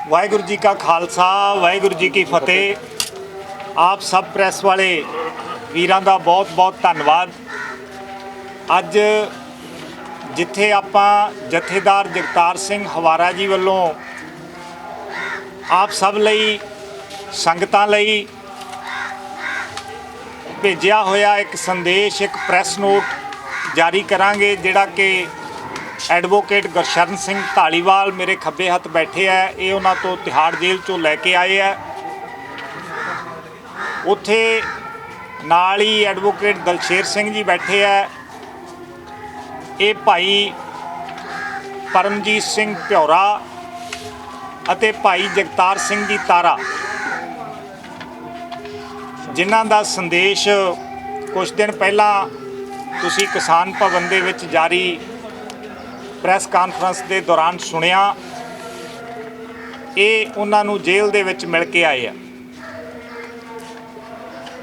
वाहिगुरू जी का खालसा वाहिगुरू जी की फतेह। आप सब प्रैस वाले वीरां दा बहुत बहुत धन्नवाद। अज जिथे आपां जथेदार जगतार सिंह हवारा जी वालों आप सब लई संगतां लई भेजिया होया एक संदेश, एक प्रैस नोट जारी करांगे, जिहड़ा कि एडवोकेट गुरशरण सिंह धालीवाल मेरे खब्बे हत्थ बैठे है, ये उन्हां तो तिहाड़ जेल चों लैके आए है। उत्थे नाल ही एडवोकेट दलशेर सिंह जी बैठे है, ये भाई परमजीत सिंह प्यौरा अते भाई जगतार सिंह जी तारा, जिन्हां दा संदेश कुछ दिन पहला तुसी किसान भवन दे विच जारी प्रैस कानफ्रेंस के दौरान सुनिया। ये उन्होंने जेल दे विच मिल के आए हैं,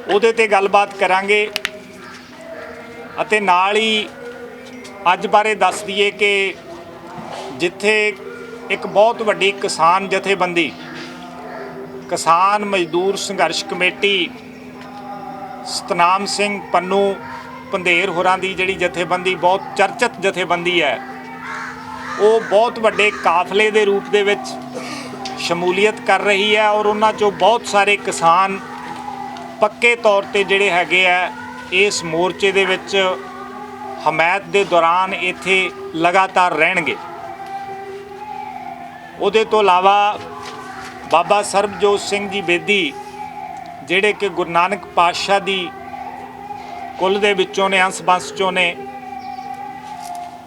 उहदे ते गलबात करांगे अते नाल ही अज बारे दस दईए कि जिथे एक बहुत वड्डी किसान जथेबंदी किसान मजदूर संघर्ष कमेटी सतनाम सिंह पन्नू पंधेर होरां दी जिहड़ी जथेबंदी बहुत चर्चित जथेबंदी है, वो बहुत वड्डे काफले के रूप दे विच शमूलीयत कर रही है और उन्हां चों बहुत सारे किसान पक्के तौर पर जिहड़े हैगे आ इस मोर्चे दे विच हमायत के दौरान इत्थे लगातार रहणगे। उहदे तो इलावा बाबा सरबजोत सिंह जी बेदी जिहड़े कि गुरु नानक पातशाह दी कुल दे विचों ने, अंश बंश चों ने,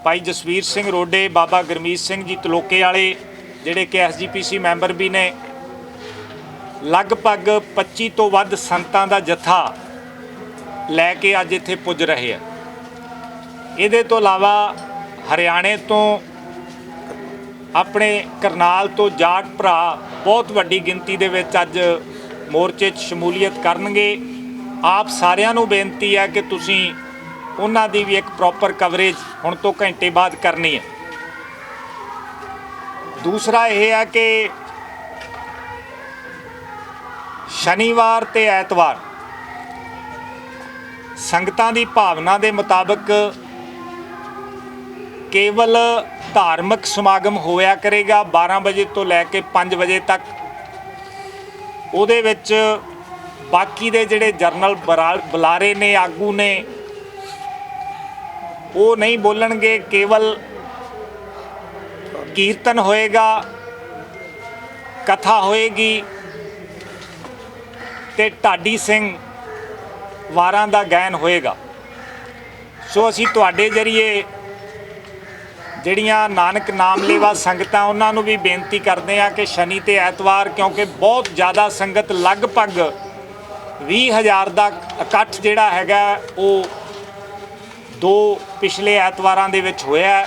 भाई जसवीर सिंह रोडे, बाबा गुरमीत सिंह जी तलोके वाले जिहड़े कि SGPC मैंबर भी ने, लगभग 25 तो वध संतां दा जत्था लैके अज इत्थे पुज रहे हैं। इहदे तो इलावा हरियाणे तो अपने करनाल तो जाट भरा बहुत वड्डी गिनती दे विच अज मोर्चे 'च शमूलीयत करनगे। आप सारिਆਂ ਨੂੰ बेनती है कि तुसीं उन्हां दी भी एक प्रॉपर कवरेज हुण तो घंटे बाद करनी है। दूसरा यह है कि शनिवार ते ऐतवार संगतां दी भावना दे मुताबिक केवल धार्मिक समागम होया करेगा 12 बजे तो लैके 5 बजे तक। उहदे विच बाकी दे जिहड़े जरनल बुलारे ने, आगू ने, वो नहीं बोलणगे। केवल कीर्तन होएगा, कथा होएगी ते ढाडी सिंह वारां दा गायन होएगा। सो असीं तुहाडे जरिए जिहड़ियां नानक नाम लेवा संगतां उन्हां नूं भी बेनती करते हैं कि शनि ते ऐतवार, क्योंकि बहुत ज़्यादा संगत लगभग 20,000 का इकट्ठ जिहड़ा हैगा वो 2 पिछले ऐतवारां दे विच होया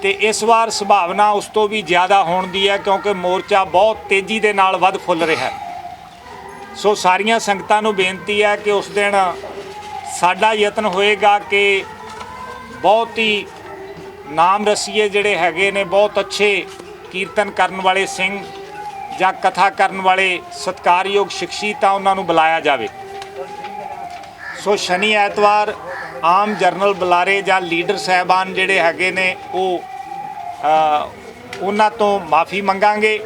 ते इस बार संभावना उस तो भी ज़्यादा होने दी है, क्योंकि मोर्चा बहुत तेज़ी दे नाल वध फुल रहा है। सो सारियां संगतां नूं बेनती है कि उस दिन साडा यतन होएगा कि बहुत ही नाम रसीए जिहड़े हैगे ने, बहुत अच्छे कीर्तन करन वाले सिंह जां कथा करन वाले सत्कारयोग शख्सीयतां उन्हां नूं बुलाया जावे। सो शनि ऐतवार आम जरनल बुलारे जां लीडर साहबान जिहड़े हैगे ने वो उन्हां तो माफ़ी मंगांगे।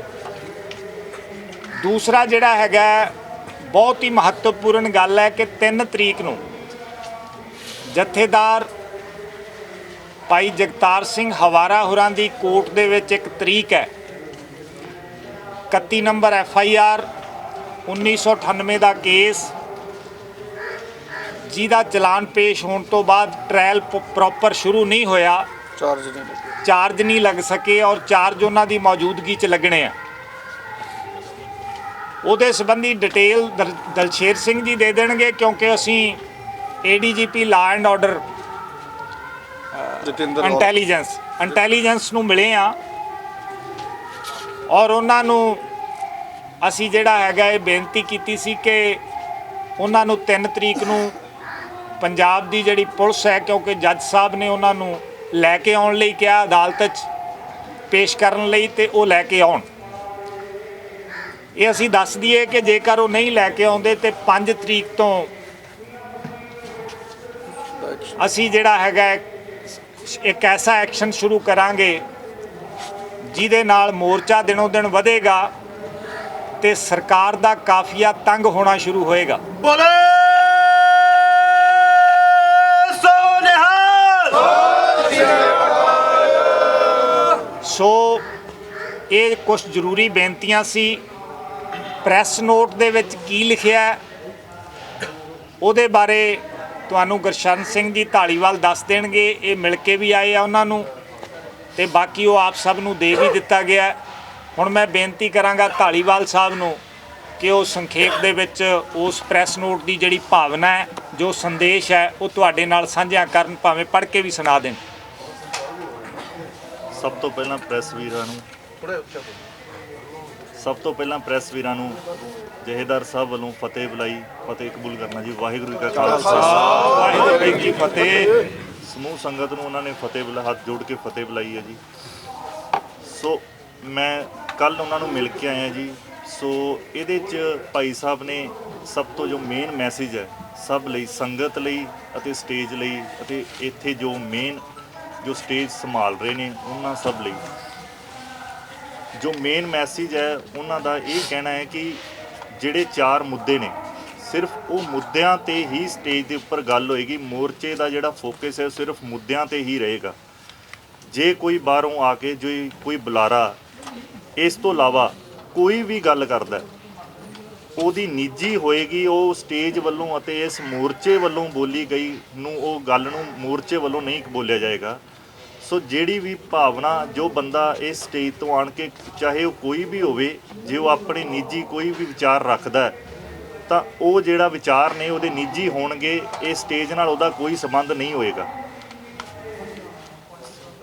दूसरा जिहड़ा हैगा बहुत ही महत्वपूर्ण गल है कि 3 तरीक नूं जथेदार भाई जगतार सिंह हवारा होरां दी कोर्ट दे विच एक तरीक है, 31 नंबर FIR 1998 का केस, जिहदा चलान पेश होने तो बाद ट्रायल प्रॉपर शुरू नहीं होया, चार्ज नहीं लग सके और चार्ज उन्हां दी मौजूदगी च लगने हैं। उहदे संबंधी डिटेल दलशेर सिंह जी दे देणगे, क्योंकि असीं ADGP law and order intelligence नूं मिले हाँ और उन्हां नूं असीं जिहड़ा हैगा ये बेनती कीती सी कि उन्हां नूं 3 तरीक नूं पंजाब दी जिहड़ी पुलिस है, क्योंकि जज साहब ने उन्हां नूं लैके आउण लई कहा अदालत च, ਪੇਸ਼ ਕਰਨ ਲਈ ਤੇ ਉਹ ਲੈ ਕੇ ਆਉਣ। ਇਹ ਅਸੀਂ ਦੱਸ ਦਈਏ ਕਿ ਜੇਕਰ ਉਹ ਨਹੀਂ ਲੈ ਕੇ ਆਉਂਦੇ ਤੇ 5 ਤਰੀਕ ਤੋਂ ਅਸੀਂ ਜਿਹੜਾ ਹੈਗਾ ਇੱਕ ਐਸਾ ਐਕਸ਼ਨ ਸ਼ੁਰੂ ਕਰਾਂਗੇ ਜਿਹਦੇ ਨਾਲ ਮੋਰਚਾ ਦਿਨੋਂ ਦਿਨ ਵਧੇਗਾ ਤੇ ਸਰਕਾਰ ਦਾ ਕਾਫੀਆ ਤੰਗ ਹੋਣਾ ਸ਼ੁਰੂ ਹੋਏਗਾ। ਸੋ ਇਹ ਕੁਝ ਜ਼ਰੂਰੀ ਬੇਨਤੀਆਂ ਸੀ। ਪ੍ਰੈਸ ਨੋਟ ਦੇ ਵਿੱਚ ਕੀ ਲਿਖਿਆ ਉਹਦੇ ਬਾਰੇ ਤੁਹਾਨੂੰ ਗੁਰਸ਼ਰਨ ਸਿੰਘ ਜੀ ਢਾਲੀਵਾਲ ਦੱਸ ਦੇਣਗੇ। ਇਹ ਮਿਲ ਕੇ ਵੀ ਆਏ ਆ ਉਹਨਾਂ ਨੂੰ ਤੇ ਬਾਕੀ ਉਹ ਆਪ ਸਭ ਨੂੰ ਦੇ ਵੀ ਦਿੱਤਾ ਗਿਆ। ਹੁਣ ਮੈਂ ਬੇਨਤੀ ਕਰਾਂਗਾ ਢਾਲੀਵਾਲ ਸਾਹਿਬ ਨੂੰ ਕਿ ਉਹ ਸੰਖੇਪ ਦੇ ਵਿੱਚ ਉਸ ਪ੍ਰੈਸ ਨੋਟ ਦੀ ਜਿਹੜੀ ਭਾਵਨਾ ਹੈ, ਜੋ ਸੰਦੇਸ਼ ਹੈ, ਉਹ ਤੁਹਾਡੇ ਨਾਲ ਸਾਂਝਾ ਕਰਨ, ਭਾਵੇਂ ਪੜ੍ਹ ਕੇ ਵੀ ਸੁਣਾ ਦੇਣ। ਸਭ ਤੋਂ ਪਹਿਲਾਂ ਪ੍ਰੈਸ ਵੀਰਾਂ ਨੂੰ ਜਹੇਦਾਰ ਸਾਹਿਬ ਵੱਲੋਂ ਫਤਿਹ ਬੁਲਾਈ, ਫਤਿਹ ਕਬੂਲ ਕਰਨਾ ਜੀ। ਵਾਹਿਗੁਰੂ ਜੀ ਕਾ ਖਾਲਸਾ, ਵਾਹਿਗੁਰੂ ਜੀ ਕੀ ਫਤਿਹ। ਸਮੂਹ ਸੰਗਤ ਨੂੰ ਉਹਨਾਂ ਨੇ ਫਤਿਹ ਬੁਲਾ, ਹੱਥ ਜੋੜ ਕੇ ਫਤਿਹ ਬੁਲਾਈ ਹੈ ਜੀ। ਸੋ ਮੈਂ ਕੱਲ੍ਹ ਉਹਨਾਂ ਨੂੰ ਮਿਲ ਕੇ ਆਇਆ ਜੀ। ਸੋ ਇਹਦੇ 'ਚ ਭਾਈ ਸਾਹਿਬ ਨੇ ਸਭ ਤੋਂ ਜੋ ਮੇਨ ਮੈਸੇਜ ਹੈ ਸਭ ਲਈ, ਸੰਗਤ ਲਈ ਅਤੇ ਸਟੇਜ ਲਈ, ਅਤੇ ਇੱਥੇ ਜੋ ਜੋ ਸਟੇਜ ਸੰਭਾਲ ਰਹੇ ਨੇ ਉਹਨਾਂ ਸਭ ਲਈ ਜੋ ਮੇਨ ਮੈਸੇਜ ਹੈ ਉਹਨਾਂ ਦਾ ਇਹ ਕਹਿਣਾ ਹੈ ਕਿ ਜਿਹੜੇ 4 ਮੁੱਦੇ ਨੇ ਸਿਰਫ ਉਹ ਮੁੱਦਿਆਂ ਤੇ ਹੀ ਸਟੇਜ ਦੇ ਉੱਪਰ ਗੱਲ ਹੋਏਗੀ। ਮੋਰਚੇ ਦਾ ਜਿਹੜਾ ਫੋਕਸ ਹੈ ਉਹ ਸਿਰਫ ਮੁੱਦਿਆਂ ਤੇ ਹੀ ਰਹੇਗਾ। ਜੇ ਕੋਈ ਬਾਹਰੋਂ ਆ ਕੇ ਜੋ ਕੋਈ ਬੁਲਾਰਾ ਇਸ ਤੋਂ ਇਲਾਵਾ ਕੋਈ ਵੀ ਗੱਲ ਕਰਦਾ ਉਹਦੀ ਨਿੱਜੀ ਹੋਏਗੀ, ਉਹ ਸਟੇਜ ਵੱਲੋਂ ਅਤੇ ਇਸ ਮੋਰਚੇ ਵੱਲੋਂ ਬੋਲੀ ਗਈ ਨੂੰ ਉਹ ਗੱਲ ਨੂੰ ਮੋਰਚੇ ਵੱਲੋਂ ਨਹੀਂ ਬੋਲਿਆ ਜਾਏਗਾ। ਸੋ ਜਿਹੜੀ ਵੀ ਭਾਵਨਾ ਜੋ ਬੰਦਾ ਇਸ ਸਟੇਜ ਤੋਂ ਆਣ ਕੇ, ਚਾਹੇ ਉਹ ਕੋਈ ਵੀ ਹੋਵੇ, ਜੇ ਉਹ ਆਪਣੇ ਨਿੱਜੀ ਕੋਈ ਵੀ ਵਿਚਾਰ ਰੱਖਦਾ ਤਾਂ ਉਹ ਜਿਹੜਾ ਵਿਚਾਰ ਨੇ ਉਹਦੇ ਨਿੱਜੀ ਹੋਣਗੇ, ਇਹ ਸਟੇਜ ਨਾਲ ਉਹਦਾ ਕੋਈ ਸੰਬੰਧ ਨਹੀਂ ਹੋਏਗਾ।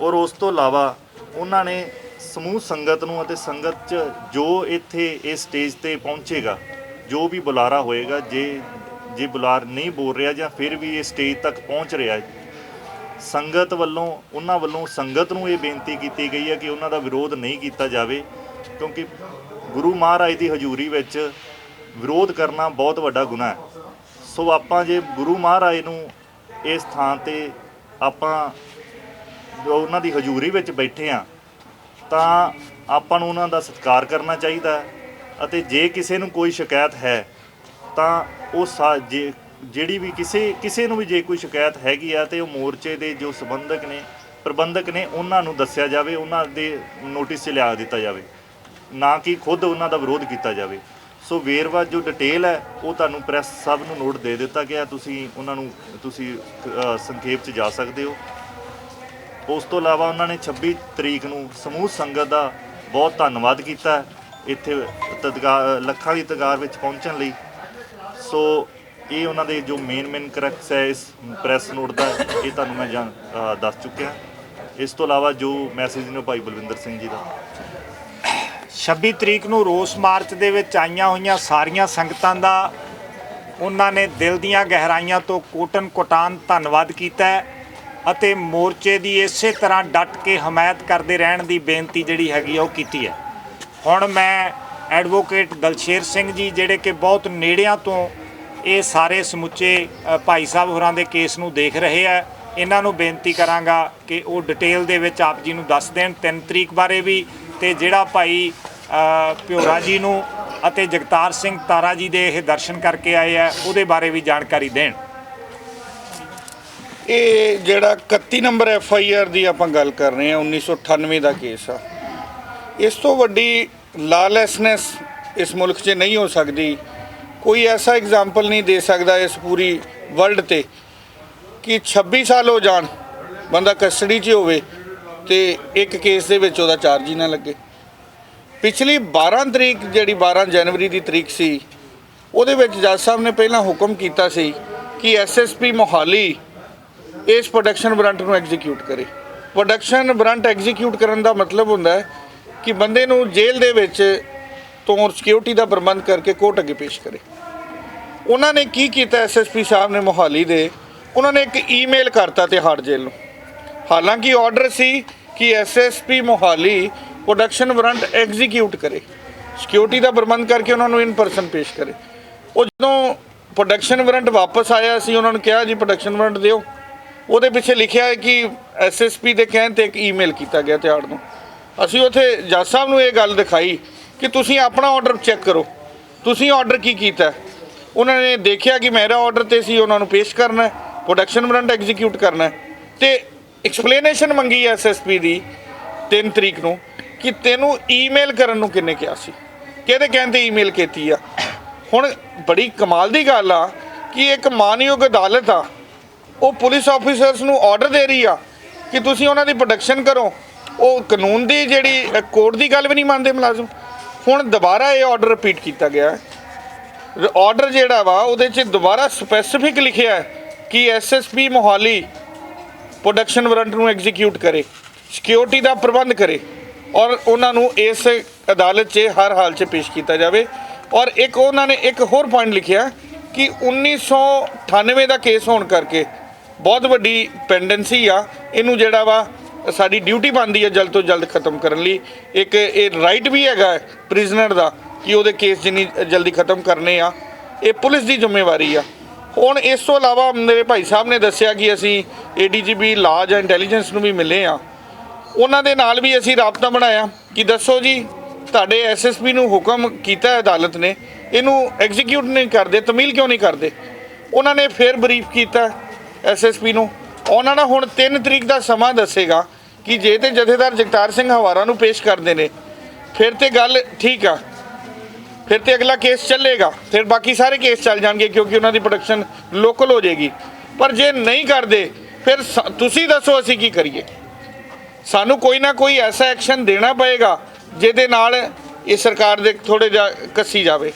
ਔਰ ਉਸ ਤੋਂ ਇਲਾਵਾ ਉਹਨਾਂ ਨੇ ਸਮੂਹ ਸੰਗਤ ਨੂੰ ਅਤੇ ਸੰਗਤ 'ਚ ਜੋ ਇੱਥੇ ਇਸ ਸਟੇਜ ਤੇ ਪਹੁੰਚੇਗਾ, ਜੋ ਵੀ ਬੁਲਾਰਾ ਹੋਏਗਾ, ਜੇ ਬੁਲਾਰ ਨਹੀਂ ਬੋਲ ਰਿਹਾ ਜਾਂ ਫਿਰ ਵੀ ਇਹ ਸਟੇਜ ਤੱਕ ਪਹੁੰਚ ਰਿਹਾ, ਸੰਗਤ ਵੱਲੋਂ ਉਹਨਾਂ ਵੱਲੋਂ ਸੰਗਤ ਨੂੰ ਇਹ ਬੇਨਤੀ ਕੀਤੀ ਗਈ ਹੈ ਕਿ ਉਹਨਾਂ ਦਾ ਵਿਰੋਧ ਨਹੀਂ ਕੀਤਾ ਜਾਵੇ, ਕਿਉਂਕਿ ਗੁਰੂ ਮਹਾਰਾਜ ਦੀ ਹਜ਼ੂਰੀ ਵਿੱਚ ਵਿਰੋਧ ਕਰਨਾ ਬਹੁਤ ਵੱਡਾ ਗੁਨਾਹ ਹੈ। ਸੋ ਆਪਾਂ ਜੇ ਗੁਰੂ ਮਹਾਰਾਜ ਨੂੰ ਇਸ ਥਾਂ ਤੇ ਆਪਾਂ ਉਹਨਾਂ ਦੀ ਹਜ਼ੂਰੀ ਵਿੱਚ ਬੈਠੇ ਹਾਂ ਤਾਂ ਆਪਾਂ ਨੂੰ ਉਹਨਾਂ ਦਾ ਸਤਿਕਾਰ ਕਰਨਾ ਚਾਹੀਦਾ ਹੈ। ਅਤੇ ਜੇ ਕਿਸੇ ਨੂੰ ਕੋਈ ਸ਼ਿਕਾਇਤ ਹੈ ਤਾਂ ਉਹ ਜਿਹੜੀ ਵੀ ਕਿਸੇ ਨੂੰ ਵੀ ਜੇ ਕੋਈ ਸ਼ਿਕਾਇਤ ਹੈਗੀ ਆ ਤੇ ਉਹ ਮੋਰਚੇ ਦੇ ਜੋ ਪ੍ਰਬੰਧਕ ਨੇ ਉਹਨਾਂ ਨੂੰ ਦੱਸਿਆ ਜਾਵੇ, ਉਹਨਾਂ ਦੇ ਨੋਟਿਸ 'ਚ ਲਿਆ ਦਿੱਤਾ ਜਾਵੇ, ਨਾ ਕਿ ਖੁਦ ਉਹਨਾਂ ਦਾ ਵਿਰੋਧ ਕੀਤਾ ਜਾਵੇ। ਸੋ ਵੇਰਵਾ ਜੋ ਡਿਟੇਲ ਹੈ ਉਹ ਤੁਹਾਨੂੰ ਪ੍ਰੈਸ ਸਭ ਨੂੰ ਨੋਟ ਦੇ ਦਿੱਤਾ ਗਿਆ, ਤੁਸੀਂ ਉਹਨਾਂ ਨੂੰ ਸੰਖੇਪ 'ਚ ਜਾ ਸਕਦੇ ਹੋ। ਉਸ ਤੋਂ ਇਲਾਵਾ ਉਹਨਾਂ ਨੇ 26 ਤਰੀਕ ਨੂੰ ਸਮੂਹ ਸੰਗਤ ਦਾ ਬਹੁਤ ਧੰਨਵਾਦ ਕੀਤਾ ਇੱਥੇ ਲੱਖਾਂ ਦੀ ਤਾਦਾਦ ਵਿੱਚ ਪਹੁੰਚਣ ਲਈ। ਸੋ ਇਹ ਉਹਨਾਂ ਦੇ ਜੋ ਮੇਨ ਕਰੈਕਟਸ ਹੈ ਇਸ ਪ੍ਰੈਸ ਨੋਟ ਦਾ, ਇਹ ਤੁਹਾਨੂੰ ਮੈਂ ਦੱਸ ਚੁੱਕਿਆ। ਇਸ ਤੋਂ ਇਲਾਵਾ ਜੋ ਮੈਸੇਜ ਨੇ ਭਾਈ ਬਲਵਿੰਦਰ ਸਿੰਘ ਜੀ ਦਾ 26 ਤਰੀਕ ਨੂੰ ਰੋਸ ਮਾਰਚ ਦੇ ਵਿੱਚ ਆਈਆਂ ਹੋਈਆਂ ਸਾਰੀਆਂ ਸੰਗਤਾਂ ਦਾ ਉਹਨਾਂ ਨੇ ਦਿਲ ਦੀਆਂ ਗਹਿਰਾਈਆਂ ਤੋਂ ਕੋਟਾਨ ਧੰਨਵਾਦ ਕੀਤਾ ਅਤੇ ਮੋਰਚੇ ਦੀ ਇਸੇ ਤਰ੍ਹਾਂ ਡਟ ਕੇ ਹਮਾਇਤ ਕਰਦੇ ਰਹਿਣ ਦੀ ਬੇਨਤੀ ਜਿਹੜੀ ਹੈਗੀ ਉਹ ਕੀਤੀ ਹੈ। ਹੁਣ ਮੈਂ ਐਡਵੋਕੇਟ ਦਲਸ਼ੇਰ ਸਿੰਘ ਜੀ, ਜਿਹੜੇ ਕਿ ਬਹੁਤ ਨੇੜਿਆਂ ਤੋਂ ਇਹ ਸਾਰੇ ਸਮੁੱਚੇ ਭਾਈ ਸਾਹਿਬ ਹੋਰਾਂ ਦੇ ਕੇਸ ਨੂੰ ਦੇਖ ਰਹੇ ਆ, ਇਹਨਾਂ ਨੂੰ ਬੇਨਤੀ ਕਰਾਂਗਾ ਕਿ ਉਹ ਡਿਟੇਲ ਦੇ ਵਿੱਚ ਆਪ ਜੀ ਨੂੰ ਦੱਸ ਦੇਣ 3 ਤਰੀਕ ਬਾਰੇ ਵੀ, ਤੇ ਜਿਹੜਾ ਭਾਈ ਭਿਓਰਾ ਜੀ ਨੂੰ ਅਤੇ ਜਗਤਾਰ ਸਿੰਘ ਤਾਰਾ ਜੀ ਦੇ ਇਹ ਦਰਸ਼ਨ ਕਰਕੇ ਆਏ ਆ ਉਹਦੇ ਬਾਰੇ ਵੀ ਜਾਣਕਾਰੀ ਦੇਣ। ਇਹ ਜਿਹੜਾ 31 ਨੰਬਰ FIR ਦੀ ਆਪਾਂ ਗੱਲ ਕਰ ਰਹੇ ਹਾਂ, 1998 ਦਾ ਕੇਸ ਆ। ਇਸ ਤੋਂ ਵੱਡੀ ਲਾਲੈਸਨੈਸ ਇਸ ਮੁਲਕ 'ਚ ਨਹੀਂ ਹੋ ਸਕਦੀ। ਕੋਈ ਐਸਾ ਐਗਜ਼ਾਮਪਲ ਨਹੀਂ ਦੇ ਸਕਦਾ ਇਸ ਪੂਰੀ ਵਰਲਡ 'ਤੇ ਕਿ 26 ਸਾਲ ਹੋ ਜਾਣ, ਬੰਦਾ ਕਸਟਡੀ 'ਚ ਹੋਵੇ ਤੇ ਇੱਕ ਕੇਸ ਦੇ ਵਿੱਚ ਉਹਦਾ ਚਾਰਜ ਹੀ ਨਾ ਲੱਗੇ। ਪਿਛਲੀ 12 ਤਰੀਕ ਜਿਹੜੀ 12 ਜਨਵਰੀ ਦੀ ਤਰੀਕ ਸੀ, ਉਹਦੇ ਵਿੱਚ ਜੱਜ ਸਾਹਿਬ ਨੇ ਪਹਿਲਾਂ ਹੁਕਮ ਕੀਤਾ ਸੀ ਕਿ SSP ਮੋਹਾਲੀ ਇਸ ਪ੍ਰੋਡਕਸ਼ਨ ਵਾਰੰਟ ਨੂੰ ਐਗਜ਼ੀਕਿਊਟ ਕਰੇ। ਪ੍ਰੋਡਕਸ਼ਨ ਵਾਰੰਟ ਐਗਜ਼ੀਕਿਊਟ ਕਰਨ ਦਾ ਮਤਲਬ ਹੁੰਦਾ ਹੈ ਕਿ ਬੰਦੇ ਨੂੰ ਜੇਲ੍ਹ ਦੇ ਵਿੱਚ ਤੋਂ ਸਿਕਿਉਰਿਟੀ ਦਾ ਪ੍ਰਬੰਧ ਕਰਕੇ ਕੋਰਟ ਅੱਗੇ ਪੇਸ਼ ਕਰੇ। ਉਹਨਾਂ ਨੇ ਕੀ ਕੀਤਾ, SSP ਸਾਹਿਬ ਨੇ ਮੋਹਾਲੀ ਦੇ, ਉਹਨਾਂ ਨੇ ਇੱਕ ਈਮੇਲ ਕਰਤਾ ਤਿਹਾੜ ਜੇਲ੍ਹ ਨੂੰ। ਹਾਲਾਂਕਿ ਆਰਡਰ ਸੀ ਕਿ SSP Mohali production warrant execute ਕਰੇ, ਸਿਕਿਉਰਿਟੀ ਦਾ ਪ੍ਰਬੰਧ ਕਰਕੇ ਉਹਨਾਂ ਨੂੰ ਇਨ ਪਰਸਨ ਪੇਸ਼ ਕਰੇ। ਉਹ ਜਦੋਂ ਪ੍ਰੋਡਕਸ਼ਨ ਵਾਰੰਟ ਵਾਪਸ ਆਇਆ, ਅਸੀਂ ਉਹਨਾਂ ਨੂੰ ਕਿਹਾ ਜੀ ਪ੍ਰੋਡਕਸ਼ਨ ਵਾਰੰਟ ਦਿਓ। ਉਹਦੇ ਪਿੱਛੇ ਲਿਖਿਆ ਹੈ ਕਿ ਐਸਐਸਪੀ ਦੇ ਕਹਿਣ ਤੇ ਇੱਕ ਈਮੇਲ ਕੀਤਾ ਗਿਆ ਤਿਹਾੜ ਨੂੰ। ਅਸੀਂ ਉੱਥੇ ਜੱਜ ਸਾਹਿਬ ਨੂੰ ਇਹ ਗੱਲ ਦਿਖਾਈ ਕਿ ਤੁਸੀਂ ਆਪਣਾ ਆਰਡਰ ਚੈੱਕ ਕਰੋ, ਤੁਸੀਂ ਆਰਡਰ ਕੀ ਕੀਤਾ। ਉਹਨਾਂ ਨੇ ਦੇਖਿਆ ਕਿ ਮੇਰਾ ਆਰਡਰ ਤੇ ਸੀ ਉਹਨਾਂ ਨੂੰ ਪੇਸ਼ ਕਰਨਾ, ਪ੍ਰੋਡਕਸ਼ਨ ਵਾਰੰਟ ਐਗਜ਼ੀਕਿਊਟ ਕਰਨਾ, ਤੇ ਐਕਸਪਲੇਨੇਸ਼ਨ ਮੰਗੀ ਐਸਐਸਪੀ ਦੀ 3 ਤਰੀਕ ਨੂੰ ਕਿ ਤੈਨੂੰ ਈਮੇਲ ਕਰਨ ਨੂੰ ਕਿੰਨੇ ਕਿਹਾ ਸੀ, ਕਿਹਦੇ ਕਹਿਣ ਤੇ ਈਮੇਲ ਕੀਤੀ ਆ। ਹੁਣ ਬੜੀ ਕਮਾਲ ਦੀ ਗੱਲ ਆ ਕਿ ਇੱਕ ਮਾਨਯੋਗ ਅਦਾਲਤ ਆ, ਉਹ ਪੁਲਿਸ ਆਫੀਸਰਸ ਨੂੰ ਆਰਡਰ ਦੇ ਰਹੀ ਆ ਕਿ ਤੁਸੀਂ ਉਹਨਾਂ ਦੀ ਪ੍ਰੋਡਕਸ਼ਨ ਕਰੋ। ਉਹ ਕਾਨੂੰਨ ਦੀ ਜਿਹੜੀ ਕੋਰਟ ਦੀ ਗੱਲ ਵੀ ਨਹੀਂ ਮੰਨਦੇ ਮੁਲਾਜ਼ਮ। ਹੁਣ ਦੁਬਾਰਾ ਇਹ ਆਰਡਰ ਰਿਪੀਟ ਕੀਤਾ ਗਿਆ ਹੈ। ਆਰਡਰ ਜਿਹੜਾ ਵਾ ਉਹਦੇ 'ਚ ਦੁਬਾਰਾ ਸਪੈਸੀਫਿਕ ਲਿਖਿਆ ਹੈ ਕਿ ਐਸਐਸਪੀ ਮੋਹਾਲੀ ਪ੍ਰੋਡਕਸ਼ਨ ਵਾਰੰਟ ਨੂੰ ਐਗਜ਼ੀਕਿਊਟ ਕਰੇ, ਸਿਕਿਉਰਿਟੀ ਦਾ ਪ੍ਰਬੰਧ ਕਰੇ ਔਰ ਉਹਨਾਂ ਨੂੰ ਇਸ ਅਦਾਲਤ 'ਚ ਹਰ ਹਾਲ 'ਚ ਪੇਸ਼ ਕੀਤਾ ਜਾਵੇ। ਔਰ ਇੱਕ ਉਹਨਾਂ ਨੇ ਇੱਕ ਹੋਰ ਪੁਆਇੰਟ ਲਿਖਿਆ ਕਿ 1998 ਦਾ ਕੇਸ ਹੋਣ ਕਰਕੇ ਬਹੁਤ ਵੱਡੀ ਪੈਂਡੈਂਸੀ ਆ, ਇਹਨੂੰ ਜਿਹੜਾ ਵਾ ਸਾਡੀ ਡਿਊਟੀ ਬਣਦੀ ਹੈ ਜਲਦ ਤੋਂ ਜਲਦ ਖਤਮ ਕਰਨ ਲਈ। ਇੱਕ ਇਹ ਰਾਈਟ ਵੀ ਹੈਗਾ ਪ੍ਰਿਜ਼ਨਰ ਦਾ ਕਿ ਉਹਦੇ ਕੇਸ ਜਿੰਨੀ ਜਲਦੀ ਖਤਮ ਕਰਨੇ ਆ, ਇਹ ਪੁਲਿਸ ਦੀ ਜ਼ਿੰਮੇਵਾਰੀ ਆ। ਹੁਣ ਇਸ ਤੋਂ ਇਲਾਵਾ ਮੇਰੇ ਭਾਈ ਸਾਹਿਬ ਨੇ ਦੱਸਿਆ ਕਿ ਅਸੀਂ ADGP ਲਾ ਜਾਂ ਇੰਟੈਲੀਜੈਂਸ ਨੂੰ ਵੀ ਮਿਲੇ ਆ, ਉਹਨਾਂ ਦੇ ਨਾਲ ਵੀ ਅਸੀਂ ਰਾਬਤਾ ਬਣਾਇਆ ਕਿ ਦੱਸੋ ਜੀ ਤੁਹਾਡੇ SSP ਨੂੰ ਹੁਕਮ ਕੀਤਾ ਅਦਾਲਤ ਨੇ, ਇਹਨੂੰ ਐਗਜ਼ੀਕਿਊਟ ਨਹੀਂ ਕਰਦੇ, ਤਮੀਲ ਕਿਉਂ ਨਹੀਂ ਕਰਦੇ। ਉਹਨਾਂ ਨੇ ਫਿਰ ਬਰੀਫ ਕੀਤਾ SSP ਨੂੰ। ਉਹਨਾਂ ਦਾ ਹੁਣ 3 ਤਰੀਕ ਦਾ ਸਮਾਂ ਦੱਸੇਗਾ ਕਿ ਜੇ ਤੇ ਜਥੇਦਾਰ ਜਗਤਾਰ ਸਿੰਘ ਹਵਾਰਾ ਨੂੰ ਪੇਸ਼ ਕਰਦੇ ਨੇ ਫਿਰ ਤੇ ਗੱਲ ਠੀਕ ਆ, ਫਿਰ ਤੇ ਅਗਲਾ ਕੇਸ ਚੱਲੇਗਾ, ਫਿਰ ਬਾਕੀ ਸਾਰੇ ਕੇਸ ਚੱਲ ਜਾਣਗੇ ਕਿਉਂਕਿ ਉਹਨਾਂ ਦੀ ਪ੍ਰੋਡਕਸ਼ਨ ਲੋਕਲ ਹੋ ਜਾਏਗੀ। ਪਰ ਜੇ ਨਹੀਂ ਕਰਦੇ ਫਿਰ ਤੁਸੀਂ ਦੱਸੋ ਅਸੀਂ ਕੀ ਕਰੀਏ। ਸਾਨੂੰ ਕੋਈ ਨਾ ਕੋਈ ਐਸਾ ਐਕਸ਼ਨ ਦੇਣਾ ਪਏਗਾ ਜਿਹਦੇ ਨਾਲ ਇਹ ਸਰਕਾਰ ਦੇ ਥੋੜ੍ਹੇ ਜਿਹਾ ਕੱਸੀ ਜਾਵੇ।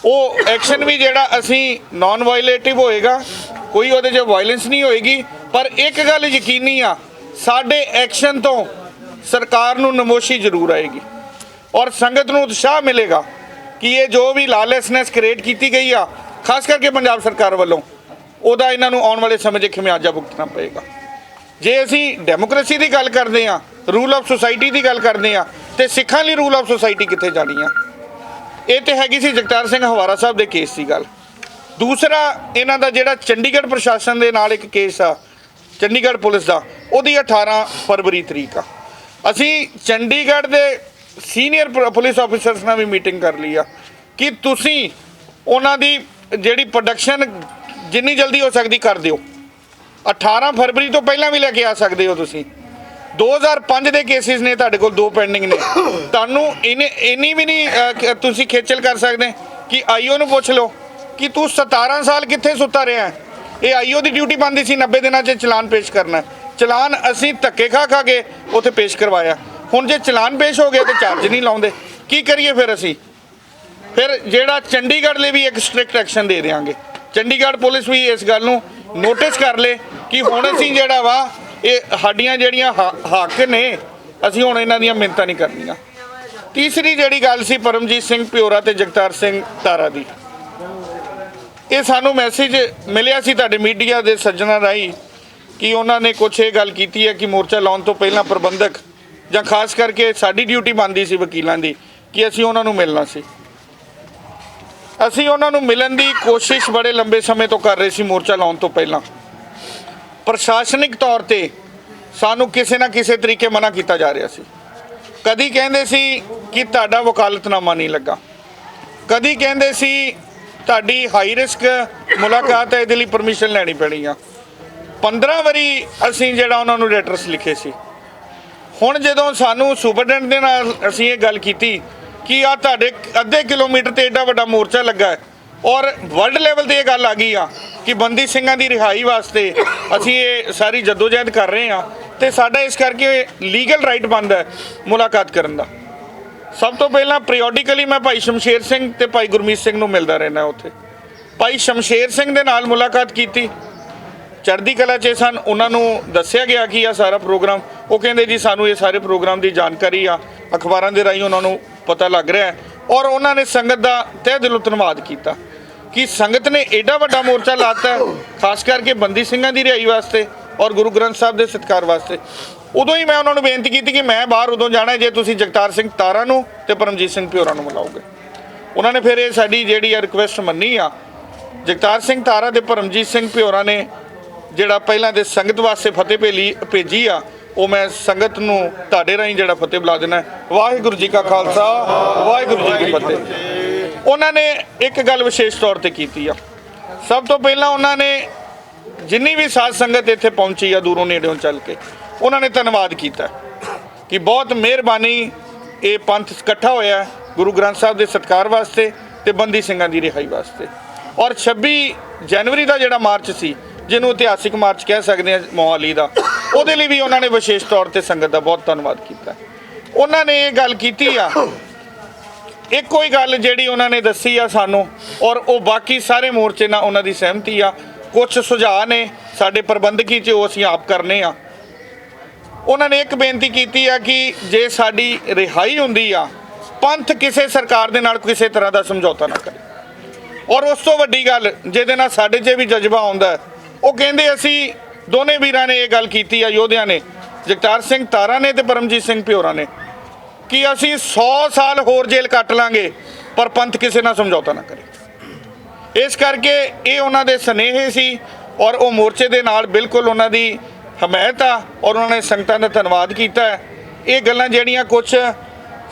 ਉਹ ਐਕਸ਼ਨ ਵੀ ਜਿਹੜਾ ਅਸੀਂ ਨਾਨ ਵਾਇਲੇਟਿਵ ਹੋਏਗਾ, ਕੋਈ ਉਹਦੇ 'ਚ ਵਾਇਲੈਂਸ ਨਹੀਂ ਹੋਏਗੀ। ਪਰ ਇੱਕ ਗੱਲ ਯਕੀਨੀ ਆ, ਸਾਡੇ ਐਕਸ਼ਨ ਤੋਂ ਸਰਕਾਰ ਨੂੰ ਨਮੋਸ਼ੀ ਜ਼ਰੂਰ ਆਏਗੀ ਔਰ ਸੰਗਤ ਨੂੰ ਉਤਸ਼ਾਹ ਮਿਲੇਗਾ ਕਿ ਇਹ ਜੋ ਵੀ ਲਾਲੈਸਨੈਸ ਕ੍ਰੀਏਟ ਕੀਤੀ ਗਈ ਆ ਖਾਸ ਕਰਕੇ ਪੰਜਾਬ ਸਰਕਾਰ ਵੱਲੋਂ, ਉਹਦਾ ਇਹਨਾਂ ਨੂੰ ਆਉਣ ਵਾਲੇ ਸਮੇਂ 'ਚ ਖਮਿਆਜਾ ਭੁਗਤਣਾ ਪਏਗਾ। ਜੇ ਅਸੀਂ ਡੈਮੋਕ੍ਰੇਸੀ ਦੀ ਗੱਲ ਕਰਦੇ ਹਾਂ, ਰੂਲ ਆਫ ਸੁਸਾਇਟੀ ਦੀ ਗੱਲ ਕਰਦੇ ਹਾਂ, ਤੇ ਸਿੱਖਾਂ ਲਈ ਰੂਲ ਆਫ ਸੁਸਾਇਟੀ ਕਿੱਥੇ ਜਾਣੀ ਆ। ਇਹ ਤੇ ਹੈਗੀ ਸੀ ਜਗਤਾਰ ਸਿੰਘ ਹਵਾਰਾ ਸਾਹਿਬ ਦੇ ਕੇਸ ਦੀ ਗੱਲ। ਦੂਸਰਾ ਇਹਨਾਂ ਦਾ ਜਿਹੜਾ ਚੰਡੀਗੜ੍ਹ ਪ੍ਰਸ਼ਾਸਨ ਦੇ ਨਾਲ ਇੱਕ ਕੇਸ ਆ, ਚੰਡੀਗੜ੍ਹ ਪੁਲਿਸ ਦਾ, ਉਹਦੀ 18 ਫਰਵਰੀ ਤਰੀਕ ਆ। ਅਸੀਂ ਚੰਡੀਗੜ੍ਹ ਦੇ ਸੀਨੀਅਰ ਪੁਲਿਸ ਆਫੀਸਰਸ ਨਾਲ ਵੀ ਮੀਟਿੰਗ ਕਰ ਲਈ ਆ ਕਿ ਤੁਸੀਂ ਉਹਨਾਂ ਦੀ ਜਿਹੜੀ ਪ੍ਰੋਡਕਸ਼ਨ ਜਿੰਨੀ ਜਲਦੀ ਹੋ ਸਕਦੀ ਕਰ ਦਿਓ। 18 ਫਰਵਰੀ ਤੋਂ ਪਹਿਲਾਂ ਵੀ ਲੈ ਕੇ ਆ ਸਕਦੇ ਹੋ ਤੁਸੀਂ। 2005 ਦੇ ਕੇਸਿਸ ਨੇ ਤੁਹਾਡੇ ਕੋਲ, 2 ਪੈਂਡਿੰਗ ਨੇ। ਤੁਹਾਨੂੰ ਇੰਨੀ ਵੀ ਨਹੀਂ ਤੁਸੀਂ ਖੇਚਲ ਕਰ ਸਕਦੇ ਕਿ ਆਈਓ ਨੂੰ ਪੁੱਛ ਲਓ ਕਿ ਤੂੰ 17 ਸਾਲ ਕਿੱਥੇ ਸੁੱਤਾ ਰਿਹਾ। ਇਹ ਆਈਓ ਦੀ ਡਿਊਟੀ ਬਣਦੀ ਸੀ 90 ਦਿਨਾਂ 'ਚ ਚਲਾਨ ਪੇਸ਼ ਕਰਨਾ। ਚਲਾਨ ਅਸੀਂ ਧੱਕੇ ਖਾ ਕੇ ਉੱਥੇ ਪੇਸ਼ ਕਰਵਾਇਆ। ਹੁਣ ਜੇ ਚਲਾਨ ਪੇਸ਼ ਹੋ ਗਿਆ ਤੇ ਚਾਰਜ ਨਹੀਂ ਲਾਉਂਦੇ, ਕੀ ਕਰੀਏ ਫਿਰ ਅਸੀਂ। ਫਿਰ ਜਿਹੜਾ ਚੰਡੀਗੜ੍ਹ ਲਈ ਵੀ ਇੱਕ ਸਟ੍ਰਿਕਟ ਐਕਸ਼ਨ ਦੇ ਦਿਆਂਗੇ। ਚੰਡੀਗੜ੍ਹ ਪੁਲਿਸ ਵੀ ਇਸ ਗੱਲ ਨੂੰ ਨੋਟਿਸ ਕਰ ਲੇ ਕਿ ਹੁਣ ਅਸੀਂ ਜਿਹੜਾ ਵਾ ਇਹ ਸਾਡੀਆਂ ਜਿਹੜੀਆਂ ਹੱਕ ਨੇ, ਅਸੀਂ ਹੁਣ ਇਹਨਾਂ ਦੀਆਂ ਮਿੰਨਤਾਂ ਨਹੀਂ ਕਰਨੀਆਂ। ਤੀਸਰੀ ਜਿਹੜੀ ਗੱਲ ਸੀ ਪਰਮਜੀਤ ਸਿੰਘ ਪਿਓਰਾ ਤੇ ਜਗਤਾਰ ਸਿੰਘ ਤਾਰਾ ਦੀ, ਇਹ ਸਾਨੂੰ ਮੈਸੇਜ ਮਿਲਿਆ ਸੀ ਤੁਹਾਡੇ ਮੀਡੀਆ ਦੇ ਸੱਜਣਾਂ ਰਾਹੀਂ ਕਿ ਉਹਨਾਂ ਨੇ ਕੁਛ ਇਹ ਗੱਲ ਕੀਤੀ ਹੈ ਕਿ ਮੋਰਚਾ ਲਾਉਣ ਤੋਂ ਪਹਿਲਾਂ ਪ੍ਰਬੰਧਕ ਜਾਂ ਖਾਸ ਕਰਕੇ ਸਾਡੀ ਡਿਊਟੀ ਬਣਦੀ ਸੀ ਵਕੀਲਾਂ ਦੀ ਕਿ ਅਸੀਂ ਉਹਨਾਂ ਨੂੰ ਮਿਲਣਾ ਸੀ। ਅਸੀਂ ਉਹਨਾਂ ਨੂੰ ਮਿਲਣ ਦੀ ਕੋਸ਼ਿਸ਼ ਬੜੇ ਲੰਬੇ ਸਮੇਂ ਤੋਂ ਕਰ ਰਹੇ ਸੀ। ਮੋਰਚਾ ਲਾਉਣ ਤੋਂ ਪਹਿਲਾਂ ਪ੍ਰਸ਼ਾਸਨਿਕ ਤੌਰ ਤੇ ਸਾਨੂੰ ਕਿਸੇ ਨਾ ਕਿਸੇ ਤਰੀਕੇ ਮਨਾ ਕੀਤਾ ਜਾ ਰਿਹਾ ਸੀ। ਕਦੀ ਕਹਿੰਦੇ ਸੀ ਕਿ ਤੁਹਾਡਾ ਵਕਾਲਤਨਾਮਾ ਨਹੀਂ ਲੱਗਾ, ਕਦੀ ਕਹਿੰਦੇ ਸੀ ਤੁਹਾਡੀ ਹਾਈ ਰਿਸਕ ਮੁਲਾਕਾਤ ਹੈ, ਇਹਦੇ ਲਈ ਪਰਮਿਸ਼ਨ ਲੈਣੀ ਪੈਣੀ ਆ। 15 ਵਾਰੀ ਅਸੀਂ ਜਿਹੜਾ ਉਹਨਾਂ ਨੂੰ ਲੈਟਰਸ ਲਿਖੇ ਸੀ। ਹੁਣ ਜਦੋਂ ਸਾਨੂੰ ਸੁਪਰਡੈਂਟ ਦੇ ਨਾਲ ਅਸੀਂ ਇਹ ਗੱਲ ਕੀਤੀ ਕਿ ਆ ਤੁਹਾਡੇ ਅੱਧੇ ਕਿਲੋਮੀਟਰ ਤੇ ਏਡਾ ਵੱਡਾ ਮੋਰਚਾ ਲੱਗਾ ਹੈ ਔਰ ਵਰਲਡ ਲੈਵਲ ਤੇ ਇਹ ਗੱਲ ਆ ਗਈ ਆ ਕਿ ਬੰਦੀ ਸਿੰਘਾਂ ਦੀ ਰਿਹਾਈ ਵਾਸਤੇ ਅਸੀਂ ਇਹ ਸਾਰੀ ਜਦੋਜਹਿਦ ਕਰ ਰਹੇ ਹਾਂ ਤੇ ਸਾਡਾ ਇਸ ਕਰਕੇ ਲੀਗਲ ਰਾਈਟ ਬਣਦਾ ਹੈ ਮੁਲਾਕਾਤ ਕਰਨ ਦਾ। ਸਭ ਤੋਂ ਪਹਿਲਾਂ ਪੀਰੀਓਡਿਕਲੀ ਮੈਂ ਭਾਈ ਸ਼ਮਸ਼ੇਰ ਸਿੰਘ ਤੇ ਭਾਈ ਗੁਰਮੀਤ ਸਿੰਘ ਨੂੰ ਮਿਲਦਾ ਰਹਿਣਾ। ਉੱਥੇ ਭਾਈ ਸ਼ਮਸ਼ੇਰ ਸਿੰਘ ਦੇ ਨਾਲ ਮੁਲਾਕਾਤ ਕੀਤੀ, ਚੜ੍ਹਦੀ ਕਲਾ 'ਚ ਸਨ। ਉਹਨਾਂ ਨੂੰ ਦੱਸਿਆ ਗਿਆ ਕਿ ਆ ਸਾਰਾ ਪ੍ਰੋਗਰਾਮ, ਉਹ ਕਹਿੰਦੇ ਜੀ ਸਾਨੂੰ ਇਹ ਸਾਰੇ ਪ੍ਰੋਗਰਾਮ ਦੀ ਜਾਣਕਾਰੀ ਆ, ਅਖਬਾਰਾਂ ਦੇ ਰਾਹੀਂ ਉਹਨਾਂ ਨੂੰ ਪਤਾ ਲੱਗ ਰਿਹਾ ਔਰ ਉਹਨਾਂ ਨੇ ਸੰਗਤ ਦਾ ਤਹਿ ਦਿਲੋਂ ਧੰਨਵਾਦ ਕੀਤਾ ਕਿ ਸੰਗਤ ਨੇ ਐਡਾ ਵੱਡਾ ਮੋਰਚਾ ਲਾਤਾ ਖਾਸ ਕਰਕੇ ਬੰਦੀ ਸਿੰਘਾਂ ਦੀ ਰਿਹਾਈ ਵਾਸਤੇ ਔਰ ਗੁਰੂ ਗ੍ਰੰਥ ਸਾਹਿਬ ਦੇ ਸਤਿਕਾਰ ਵਾਸਤੇ। ਉਦੋਂ ਹੀ ਮੈਂ ਉਹਨਾਂ ਨੂੰ ਬੇਨਤੀ ਕੀਤੀ ਕਿ ਮੈਂ ਬਾਹਰ ਉਦੋਂ ਜਾਣਾ ਜੇ ਤੁਸੀਂ ਜਗਤਾਰ ਸਿੰਘ ਤਾਰਾ ਨੂੰ ਤੇ ਪਰਮਜੀਤ ਸਿੰਘ ਪਿਓਰਾ ਨੂੰ ਮਿਲਾਓਗੇ। ਉਹਨਾਂ ਨੇ ਫਿਰ ਇਹ ਸਾਡੀ ਜਿਹੜੀ ਆ ਰਿਕੁਐਸਟ ਮੰਨੀ ਆ। ਜਗਤਾਰ ਸਿੰਘ ਤਾਰਾ ਤੇ ਪਰਮਜੀਤ ਸਿੰਘ ਪਿਓਰਾ ਨੇ ਜਿਹੜਾ ਪਹਿਲਾਂ ਦੇ ਸੰਗਤ ਵਾਸਤੇ ਫਤਿਹ ਭੇਜੀ ਆ, ਉਹ ਮੈਂ ਸੰਗਤ ਨੂੰ ਤੁਹਾਡੇ ਰਾਹੀਂ ਜਿਹੜਾ ਫਤਿਹ ਬੁਲਾ ਦੇਣਾ। ਵਾਹਿਗੁਰੂ ਜੀ ਕਾ ਖਾਲਸਾ, ਵਾਹਿਗੁਰੂ ਜੀ ਕੀ ਫਤਿਹ। ਉਹਨਾਂ ਨੇ ਇੱਕ ਗੱਲ ਵਿਸ਼ੇਸ਼ ਤੌਰ ਤੇ ਕੀਤੀ ਆ। ਸਭ ਤੋਂ ਪਹਿਲਾਂ ਉਹਨਾਂ ਨੇ ਜਿੰਨੀ ਵੀ ਸਾਧ ਸੰਗਤ ਇੱਥੇ ਪਹੁੰਚੀ ਆ ਦੂਰੋਂ ਨੇੜਿਓਂ ਚੱਲ ਕੇ, ਉਹਨਾਂ ਨੇ ਧੰਨਵਾਦ ਕੀਤਾ ਕਿ ਬਹੁਤ ਮਿਹਰਬਾਨੀ ਇਹ ਪੰਥ ਇਕੱਠਾ ਹੋਇਆ ਗੁਰੂ ਗ੍ਰੰਥ ਸਾਹਿਬ ਦੇ ਸਤਿਕਾਰ ਵਾਸਤੇ ਤੇ ਬੰਦੀ ਸਿੰਘਾਂ ਦੀ ਰਿਹਾਈ ਵਾਸਤੇ। ਔਰ 26 ਜਨਵਰੀ ਦਾ ਜਿਹੜਾ ਮਾਰਚ ਸੀ, ਜਿਹਨੂੰ ਇਤਿਹਾਸਿਕ ਮਾਰਚ ਕਹਿ ਸਕਦੇ ਹਾਂ ਮੋਹਾਲੀ ਦਾ, ਉਹਦੇ ਲਈ ਵੀ ਉਹਨਾਂ ਨੇ ਵਿਸ਼ੇਸ਼ ਤੌਰ ਤੇ ਸੰਗਤ ਦਾ ਬਹੁਤ ਧੰਨਵਾਦ ਕੀਤਾ। ਉਹਨਾਂ ਨੇ ਇਹ ਗੱਲ ਕੀਤੀ ਆ, ਇੱਕੋ ਹੀ ਗੱਲ ਜਿਹੜੀ ਉਹਨਾਂ ਨੇ ਦੱਸੀ ਆ ਸਾਨੂੰ, ਔਰ ਉਹ ਬਾਕੀ ਸਾਰੇ ਮੋਰਚੇ ਨਾਲ ਉਹਨਾਂ ਦੀ ਸਹਿਮਤੀ ਆ। ਕੁਝ ਸੁਝਾਅ ਨੇ ਸਾਡੇ ਪ੍ਰਬੰਧਕੀ 'ਚ, ਉਹ ਅਸੀਂ ਆਪ ਕਰਨੇ ਆ। ਉਹਨਾਂ ਨੇ ਇੱਕ ਬੇਨਤੀ ਕੀਤੀ ਆ ਕਿ ਜੇ ਸਾਡੀ ਰਿਹਾਈ ਹੁੰਦੀ ਆ, ਪੰਥ ਕਿਸੇ ਸਰਕਾਰ ਦੇ ਨਾਲ ਕਿਸੇ ਤਰ੍ਹਾਂ ਦਾ ਸਮਝੌਤਾ ਨਾ ਕਰੇ। ਔਰ ਉਸ ਤੋਂ ਵੱਡੀ ਗੱਲ ਜਿਹਦੇ ਨਾਲ ਸਾਡੇ 'ਚ ਵੀ ਜਜ਼ਬਾ ਆਉਂਦਾ, ਉਹ ਕਹਿੰਦੇ ਅਸੀਂ ਦੋਨੇ ਵੀਰਾਂ ਨੇ ਇਹ ਗੱਲ ਕੀਤੀ ਆ, ਯੋਧਿਆਂ ਨੇ, ਜਗਤਾਰ ਸਿੰਘ ਤਾਰਾ ਨੇ ਤੇ ਪਰਮਜੀਤ ਸਿੰਘ ਪਿਓਰਾ ਨੇ, ਕਿ ਅਸੀਂ 100 ਸਾਲ ਹੋਰ ਜੇਲ੍ਹ ਕੱਟ ਲਾਂਗੇ ਪਰ ਪੰਥ ਕਿਸੇ ਨਾਲ ਸਮਝੌਤਾ ਨਾ ਕਰੇ। ਇਸ ਕਰਕੇ ਇਹ ਉਹਨਾਂ ਦੇ ਸੁਨੇਹੇ ਸੀ ਔਰ ਉਹ ਮੋਰਚੇ ਦੇ ਨਾਲ ਬਿਲਕੁਲ ਉਹਨਾਂ ਦੀ ਹਮਾਇਤ ਆ ਔਰ ਉਹਨਾਂ ਨੇ ਸੰਗਤਾਂ ਦਾ ਧੰਨਵਾਦ ਕੀਤਾ। ਇਹ ਗੱਲਾਂ ਜਿਹੜੀਆਂ ਕੁਝ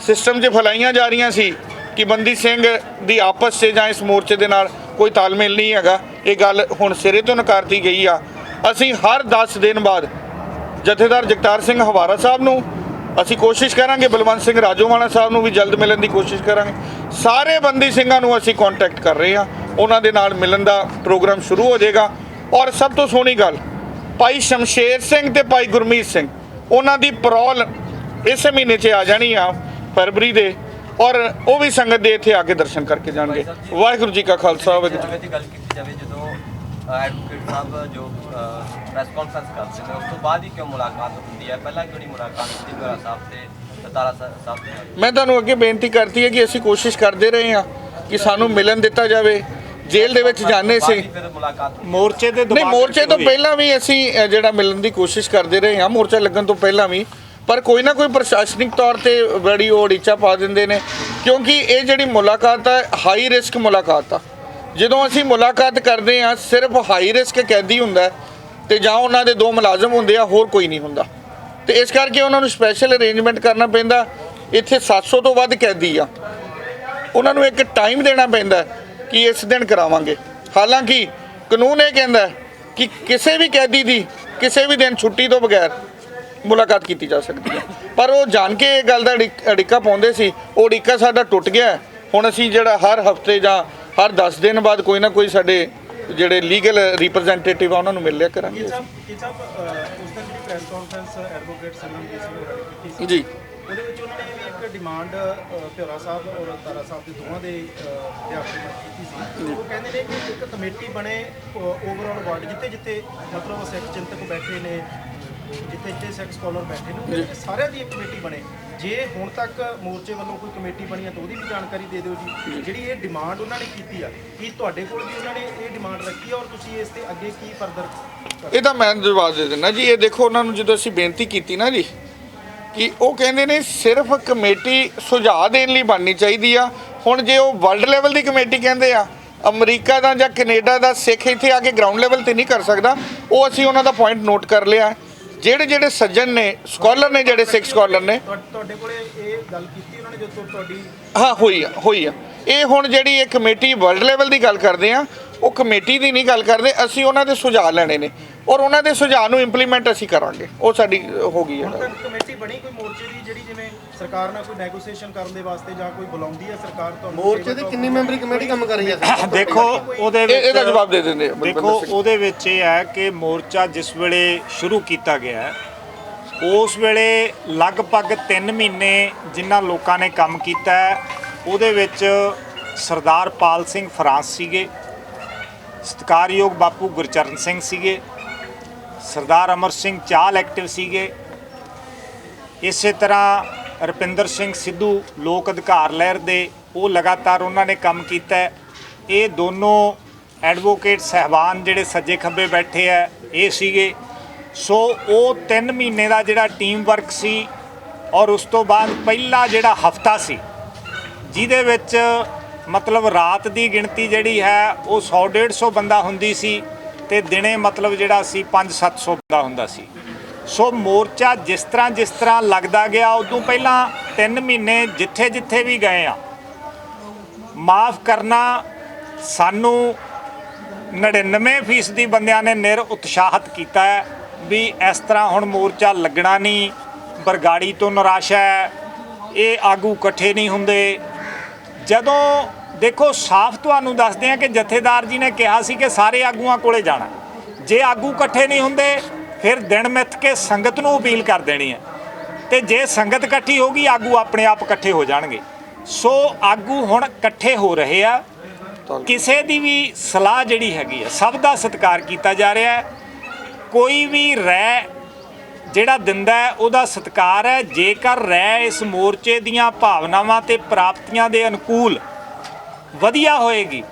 ਸਿਸਟਮ 'ਚ ਫੈਲਾਈਆਂ ਜਾ ਰਹੀਆਂ ਸੀ ਕਿ ਬੰਦੀ ਸਿੰਘ ਦੀ ਆਪਸ 'ਚ ਜਾਂ ਇਸ ਮੋਰਚੇ ਦੇ ਨਾਲ ਕੋਈ ਤਾਲਮੇਲ ਨਹੀਂ ਹੈਗਾ, ਇਹ ਗੱਲ ਹੁਣ ਸਿਰੇ ਤੋਂ ਨਕਾਰਤੀ ਗਈ ਆ। ਅਸੀਂ ਹਰ 10 ਦਿਨ ਬਾਅਦ ਜਥੇਦਾਰ ਜਗਤਾਰ ਸਿੰਘ ਹਵਾਰਾ ਸਾਹਿਬ ਨੂੰ ਅਸੀਂ ਕੋਸ਼ਿਸ਼ ਕਰਾਂਗੇ, ਬਲਵੰਤ ਸਿੰਘ ਰਾਜੋਵਾਲਾ ਸਾਹਿਬ ਨੂੰ ਵੀ ਜਲਦ ਮਿਲਣ ਦੀ ਕੋਸ਼ਿਸ਼ ਕਰਾਂਗੇ। ਸਾਰੇ ਬੰਦੀ ਸਿੰਘਾਂ ਨੂੰ ਅਸੀਂ ਕੰਟੈਕਟ ਕਰ ਰਹੇ ਹਾਂ, ਉਹਨਾਂ ਦੇ ਨਾਲ ਮਿਲਣ ਦਾ ਪ੍ਰੋਗਰਾਮ ਸ਼ੁਰੂ ਹੋ ਜਾਏਗਾ। ਔਰ ਸਭ ਤੋਂ ਸੋਹਣੀ ਗੱਲ, ਭਾਈ ਸ਼ਮਸ਼ੇਰ ਸਿੰਘ ਤੇ ਭਾਈ ਗੁਰਮੀਤ ਸਿੰਘ, ਉਹਨਾਂ ਦੀ ਪਰੌਲ ਇਸੇ ਮਹੀਨੇ 'ਚ ਆ ਜਾਣੀ ਆ ਫਰਵਰੀ ਦੇ, ਔਰ ਉਹ ਵੀ ਸੰਗਤ ਦੇ ਇੱਥੇ ਆ ਕੇ ਦਰਸ਼ਨ ਕਰਕੇ ਜਾਣਗੇ। ਵਾਹਿਗੁਰੂ ਜੀ ਕਾ ਖਾਲਸਾ, ਵਾਹਿਗੁਰੂ ਜੀ। ਗੱਲ ਕੀਤੀ ਜਾਵੇ ਜਦੋਂ ਐਡਵੋਕੇਟ ਸਾਹਿਬ ਜੋ ਪ੍ਰੈਸ ਕਾਨਫਰੰਸ ਕਰਦੇ ਨੇ, ਉਸ ਤੋਂ ਬਾਅਦ ਹੀ ਕਿਉਂ ਮੁਲਾਕਾਤ ਹੁੰਦੀ ਹੈ? ਪਹਿਲਾਂ ਕਿਹੜੀ ਮੁਲਾਕਾਤ ਹੁੰਦੀ ਪਿਓਰਾ ਸਾਹਿਬ ਤੇ ਤਾਰਾ ਸਾਹਿਬ ਦੇ ਨਾਲ? ਮੈਂ ਤੁਹਾਨੂੰ ਅੱਗੇ ਬੇਨਤੀ ਕਰਤੀ ਹੈ ਕਿ ਅਸੀਂ ਕੋਸ਼ਿਸ਼ ਕਰਦੇ ਰਹੇ ਹਾਂ ਕਿ ਸਾਨੂੰ ਮਿਲਣ ਦਿੱਤਾ ਜਾਵੇ। ਜੇਲ੍ਹ ਦੇ ਵਿੱਚ ਜਾਂਦੇ ਸੀ ਫਿਰ ਮੁਲਾਕਾਤ ਮੋਰਚੇ ਦੇ ਨਹੀਂ, ਮੋਰਚੇ ਤੋਂ ਪਹਿਲਾਂ ਵੀ ਅਸੀਂ ਜਿਹੜਾ ਮਿਲਣ ਦੀ ਕੋਸ਼ਿਸ਼ ਕਰਦੇ ਰਹੇ ਹਾਂ, ਮੋਰਚਾ ਲੱਗਣ ਤੋਂ ਪਹਿਲਾਂ ਵੀ, ਪਰ ਕੋਈ ਨਾ ਕੋਈ ਪ੍ਰਸ਼ਾਸਨਿਕ ਤੌਰ ਤੇ ਬੜੀ ਉਹ ਉੜੀਚਾ ਪਾ ਦਿੰਦੇ ਨੇ, ਕਿਉਂਕਿ ਇਹ ਜਿਹੜੀ ਮੁਲਾਕਾਤ ਹੈ ਹਾਈ ਰਿਸਕ ਮੁਲਾਕਾਤ ਆ। ਜਦੋਂ ਅਸੀਂ ਮੁਲਾਕਾਤ ਕਰਦੇ ਹਾਂ ਸਿਰਫ ਹਾਈ ਰਿਸਕ ਕੈਦੀ ਹੁੰਦਾ ਤੇ ਜਾਂ ਉਹਨਾਂ ਦੇ 2 ਮੁਲਾਜ਼ਮ ਹੁੰਦੇ ਆ, ਹੋਰ ਕੋਈ ਨਹੀਂ ਹੁੰਦਾ, ਤੇ ਇਸ ਕਰਕੇ ਉਹਨਾਂ ਨੂੰ ਸਪੈਸ਼ਲ ਅਰੇਂਜਮੈਂਟ ਕਰਨਾ ਪੈਂਦਾ। ਇੱਥੇ 700 ਤੋਂ ਵੱਧ ਕੈਦੀ ਆ, ਉਹਨਾਂ ਨੂੰ ਇੱਕ ਟਾਈਮ ਦੇਣਾ ਪੈਂਦਾ ਕਿ ਇਸ ਦਿਨ ਕਰਾਵਾਂਗੇ। ਹਾਲਾਂਕਿ ਕਾਨੂੰਨ ਇਹ ਕਹਿੰਦਾ ਕਿ ਕਿਸੇ ਵੀ ਕੈਦੀ ਦੀ ਕਿਸੇ ਵੀ ਦਿਨ ਛੁੱਟੀ ਤੋਂ ਬਗੈਰ ਮੁਲਾਕਾਤ ਕੀਤੀ ਜਾ ਸਕਦੀ ਹੈ, ਪਰ ਉਹ ਜਾਣ ਕੇ ਇਹ ਗੱਲ ਦਾ ਅੜਿੱਕਾ ਪਾਉਂਦੇ ਸੀ। ਉਹ ਅੜਿੱਕਾ ਸਾਡਾ ਟੁੱਟ ਗਿਆ। ਹੁਣ ਅਸੀਂ ਜਿਹੜਾ ਹਰ ਹਫਤੇ ਜਾਂ ਹਰ 10 ਦਿਨ ਬਾਅਦ ਕੋਈ ਨਾ ਕੋਈ ਸਾਡੇ ਜਿਹੜੇ ਲੀਗਲ ਰਿਪਰੈਜ਼ੈਂਟੇਟਿਵ ਆ ਉਹਨਾਂ ਨੂੰ ਮਿਲ ਲਿਆ ਕਰਾਂਗੇ। ਉਸ ਦਿਨ ਜਿਹੜੀ ਪ੍ਰੈਸ ਕਾਨਫਰੰਸ ਐਡਵੋਕੇਟ ਸੰਗਮਜੀਤ ਸਿੰਘ ਹੋਰਾਂ ਨੇ ਕੀਤੀ ਸੀ, ਜੀ, ਉਹਦੇ ਵਿੱਚ ਉਹਨਾਂ ਨੇ ਵੀ ਇੱਕ ਡਿਮਾਂਡ ਪਿਓਰਾ ਸਾਹਿਬ ਔਰ ਤਾਰਾ ਸਾਹਿਬ ਦੇ ਦੋਵਾਂ ਦੇ ਵਿਆਖਿਆ ਕੀਤੀ ਸੀ। ਉਹ ਕਹਿੰਦੇ ਨੇ ਕਿ ਇੱਕ ਕਮੇਟੀ ਬਣੇ ਓਵਰਆਲ ਵਰਲਡ, ਜਿੱਥੇ ਜਿੱਥੇ ਮਤਲਬ ਸਿੱਖ ਚਿੰਤਕ ਬੈਠੇ ਨੇ, ਜਿੱਥੇ ਜਿੱਥੇ ਸਿੱਖ ਸਕਾਲਰ ਬੈਠੇ ਨੇ, ਸਾਰਿਆਂ ਦੀ ਇੱਕ ਕਮੇਟੀ ਬਣੇ। ਜੇ ਹੁਣ ਤੱਕ ਮੋਰਚੇ ਵੱਲੋਂ ਕੋਈ ਕਮੇਟੀ ਬਣੀ ਹੈ ਤਾਂ ਉਹਦੀ ਵੀ ਜਾਣਕਾਰੀ ਦੇ ਦਿਓ ਜੀ। ਜਿਹੜੀ ਇਹ ਡਿਮਾਂਡ ਉਹਨਾਂ ਨੇ ਕੀਤੀ ਆ, ਕੀ ਤੁਹਾਡੇ ਕੋਲ ਵੀ ਉਹਨਾਂ ਨੇ ਇਹ ਡਿਮਾਂਡ ਰੱਖੀ ਆ ਔਰ ਤੁਸੀਂ ਇਸ ਤੇ ਅੱਗੇ ਕੀ ਫਰਦਰ? ਇਹ ਤਾਂ ਮੈਂ ਜਵਾਬ ਦੇ ਦਿੰਦਾ ਜੀ। ਇਹ ਦੇਖੋ, ਉਹਨਾਂ ਨੂੰ ਜਦੋਂ ਅਸੀਂ ਬੇਨਤੀ ਕੀਤੀ ਨਾ ਜੀ, ਕਿ ਉਹ ਕਹਿੰਦੇ ਨੇ ਸਿਰਫ ਕਮੇਟੀ ਸੁਝਾਅ ਦੇਣ ਲਈ ਬਣਨੀ ਚਾਹੀਦੀ ਆ। ਹੁਣ ਜੇ ਉਹ ਵਰਲਡ ਲੈਵਲ ਦੀ ਕਮੇਟੀ ਕਹਿੰਦੇ ਆ, ਅਮਰੀਕਾ ਦਾ ਜਾਂ ਕੈਨੇਡਾ ਦਾ ਸਿੱਖ ਇੱਥੇ ਆ ਕੇ ਗਰਾਊਂਡ ਲੈਵਲ ਤੇ ਨਹੀਂ ਕਰ ਸਕਦਾ, ਉਹ ਅਸੀਂ ਉਹਨਾਂ ਦਾ ਪੁਆਇੰਟ ਨੋਟ ਕਰ ਲਿਆ। ਜਿਹੜੇ ਸੱਜਣ ਨੇ, ਸਕਾਲਰ ਨੇ, ਜਿਹੜੇ ਸਿੱਖ ਸਕਾਲਰ ਨੇ, ਤੁਹਾਡੇ ਕੋਲੇ ਇਹ ਗੱਲ ਕੀਤੀ ਉਹਨਾਂ ਨੇ ਜਦੋਂ ਤੁਹਾਡੀ? ਹਾਂ, ਹੋਈ ਆ। ਇਹ ਹੁਣ ਜਿਹੜੀ ਇਹ ਕਮੇਟੀ ਵਰਲਡ ਲੈਵਲ ਦੀ ਗੱਲ ਕਰਦੇ ਆ, ਉਹ ਕਮੇਟੀ ਦੀ ਨਹੀਂ ਗੱਲ ਕਰਦੇ, ਅਸੀਂ ਉਹਨਾਂ ਦੇ ਸੁਝਾਅ ਲੈਣੇ ਨੇ ਔਰ ਉਹਨਾਂ ਦੇ ਸੁਝਾਅ ਨੂੰ ਇੰਪਲੀਮੈਂਟ ਅਸੀਂ ਕਰਾਂਗੇ। ਉਹ ਸਾਡੀ ਹੋ ਗਈ ਹੈ। ਹੁਣ ਤੱਕ ਕਮੇਟੀ ਬਣੀ ਕੋਈ ਮੋਰਚੇ ਦੀ ਜਿਹੜੀ ਜਿਵੇਂ ਸਰਕਾਰ ਨਾਲ ਕੋਈ ਨੈਗੋਸੀਏਸ਼ਨ ਕਰਨ ਦੇ ਵਾਸਤੇ ਜਾਂ ਕੋਈ ਬੁਲਾਉਂਦੀ ਹੈ ਸਰਕਾਰ ਤੁਹਾਨੂੰ? ਮੋਰਚੇ ਦੀ ਕਿੰਨੀ ਮੈਂਬਰੀ ਕਮੇਟੀ ਕੰਮ ਕਰ ਰਹੀ ਹੈ? ਦੇਖੋ ਉਹਦੇ ਇਹਦਾ ਵਿੱਚ ਜਵਾਬ ਦੇ ਦਿੰਦੇ ਆ। ਦੇਖੋ ਉਹਦੇ ਵਿੱਚ ਇਹ ਹੈ ਕਿ ਮੋਰਚਾ ਜਿਸ ਵੇਲੇ ਸ਼ੁਰੂ ਕੀਤਾ ਗਿਆ ਹੈ, ਉਸ ਵੇਲੇ ਲਗਭਗ 3 ਮਹੀਨੇ ਜਿਨ੍ਹਾਂ ਲੋਕਾਂ ਨੇ ਕੰਮ ਕੀਤਾ ਹੈ, ਉਹਦੇ ਵਿੱਚ ਸਰਦਾਰ ਪਾਲ ਸਿੰਘ ਫਰਾਂਸ ਸੀਗੇ, ਸਤਿਕਾਰਯੋਗ ਬਾਪੂ ਗੁਰਚਰਨ ਸਿੰਘ ਸੀਗੇ, ਸਰਦਾਰ ਅਮਰ ਸਿੰਘ ਚਾਹਲ ਐਕਟਿਵ ਸੀਗੇ, ਇਸੇ ਤਰ੍ਹਾਂ ਰੁਪਿੰਦਰ ਸਿੰਘ ਸਿੱਧੂ ਲੋਕ ਅਧਿਕਾਰ ਲਹਿਰ ਦੇ, ਉਹ ਲਗਾਤਾਰ ਉਹਨਾਂ ਨੇ ਕੰਮ ਕੀਤਾ। ਇਹ ਦੋਨੋਂ ਐਡਵੋਕੇਟ ਸਹਿਬਾਨ ਜਿਹੜੇ ਸੱਜੇ ਖੱਬੇ ਬੈਠੇ ਆ, ਇਹ ਸੀਗੇ। ਸੋ ਉਹ 3 ਮਹੀਨੇ ਦਾ ਜਿਹੜਾ ਟੀਮ ਵਰਕ ਸੀ ਔਰ ਉਸ ਤੋਂ ਬਾਅਦ ਪਹਿਲਾ ਜਿਹੜਾ ਹਫਤਾ ਸੀ ਜਿਹਦੇ ਵਿੱਚ ਮਤਲਬ ਰਾਤ ਦੀ ਗਿਣਤੀ ਜਿਹੜੀ ਹੈ ਉਹ 100-150 ਬੰਦਾ ਹੁੰਦੀ ਸੀ ਤੇ ਦਿਨੇ ਮਤਲਬ ਜਿਹੜਾ ਸੀ 500-700 ਬੰਦਾ ਹੁੰਦਾ ਸੀ। ਸੋ ਮੋਰਚਾ ਜਿਸ ਤਰ੍ਹਾਂ ਲੱਗਦਾ ਗਿਆ ਉਦੋਂ ਪਹਿਲਾਂ 3 ਮਹੀਨੇ ਜਿੱਥੇ ਵੀ ਗਏ ਆ, ਮਾਫ ਕਰਨਾ, ਸਾਨੂੰ 99% ਬੰਦਿਆਂ ਨੇ ਨਿਰ ਉਤਸ਼ਾਹਿਤ ਕੀਤਾ ਹੈ ਵੀ ਇਸ ਤਰ੍ਹਾਂ ਹੁਣ ਮੋਰਚਾ ਲੱਗਣਾ ਨਹੀਂ, ਬਰਗਾੜੀ ਤੋਂ ਨਿਰਾਸ਼ਾ ਹੈ, ਇਹ ਆਗੂ ਇਕੱਠੇ ਨਹੀਂ ਹੁੰਦੇ। ਜਦੋਂ ਦੇਖੋ ਸਾਫ਼ ਤੁਹਾਨੂੰ ਦੱਸਦੇ ਆ ਕਿ ਜਥੇਦਾਰ ਜੀ ਨੇ ਕਿਹਾ ਸੀ ਕਿ ਸਾਰੇ ਆਗੂਆਂ ਕੋਲੇ ਜਾਣਾ, ਜੇ ਆਗੂ ਇਕੱਠੇ ਨਹੀਂ ਹੁੰਦੇ ਫਿਰ ਦਿਨ ਮਿੱਥ ਕੇ ਸੰਗਤ ਨੂੰ ਅਪੀਲ ਕਰ ਦੇਣੀ ਹੈ, ਤੇ ਜੇ ਸੰਗਤ ਇਕੱਠੀ ਹੋਗੀ ਆਗੂ ਆਪਣੇ ਆਪ ਇਕੱਠੇ ਹੋ ਜਾਣਗੇ। ਸੋ ਆਗੂ ਹੁਣ ਇਕੱਠੇ ਹੋ ਰਹੇ ਆ, ਕਿਸੇ ਦੀ ਵੀ ਸਲਾਹ ਜਿਹੜੀ ਹੈਗੀ ਆ ਸਭ ਦਾ ਸਤਿਕਾਰ ਕੀਤਾ ਜਾ ਰਿਹਾ ਹੈ, ਕੋਈ ਵੀ ਰਾਏ ਜਿਹੜਾ ਦਿੰਦਾ ਹੈ ਉਹਦਾ ਸਤਿਕਾਰ ਹੈ। ਜੇਕਰ ਰਾਏ ਇਸ ਮੋਰਚੇ ਦੀਆਂ ਭਾਵਨਾਵਾਂ ਤੇ ਪ੍ਰਾਪਤੀਆਂ ਦੇ ਅਨੁਕੂਲ ਵਧੀਆ ਹੋਏਗੀ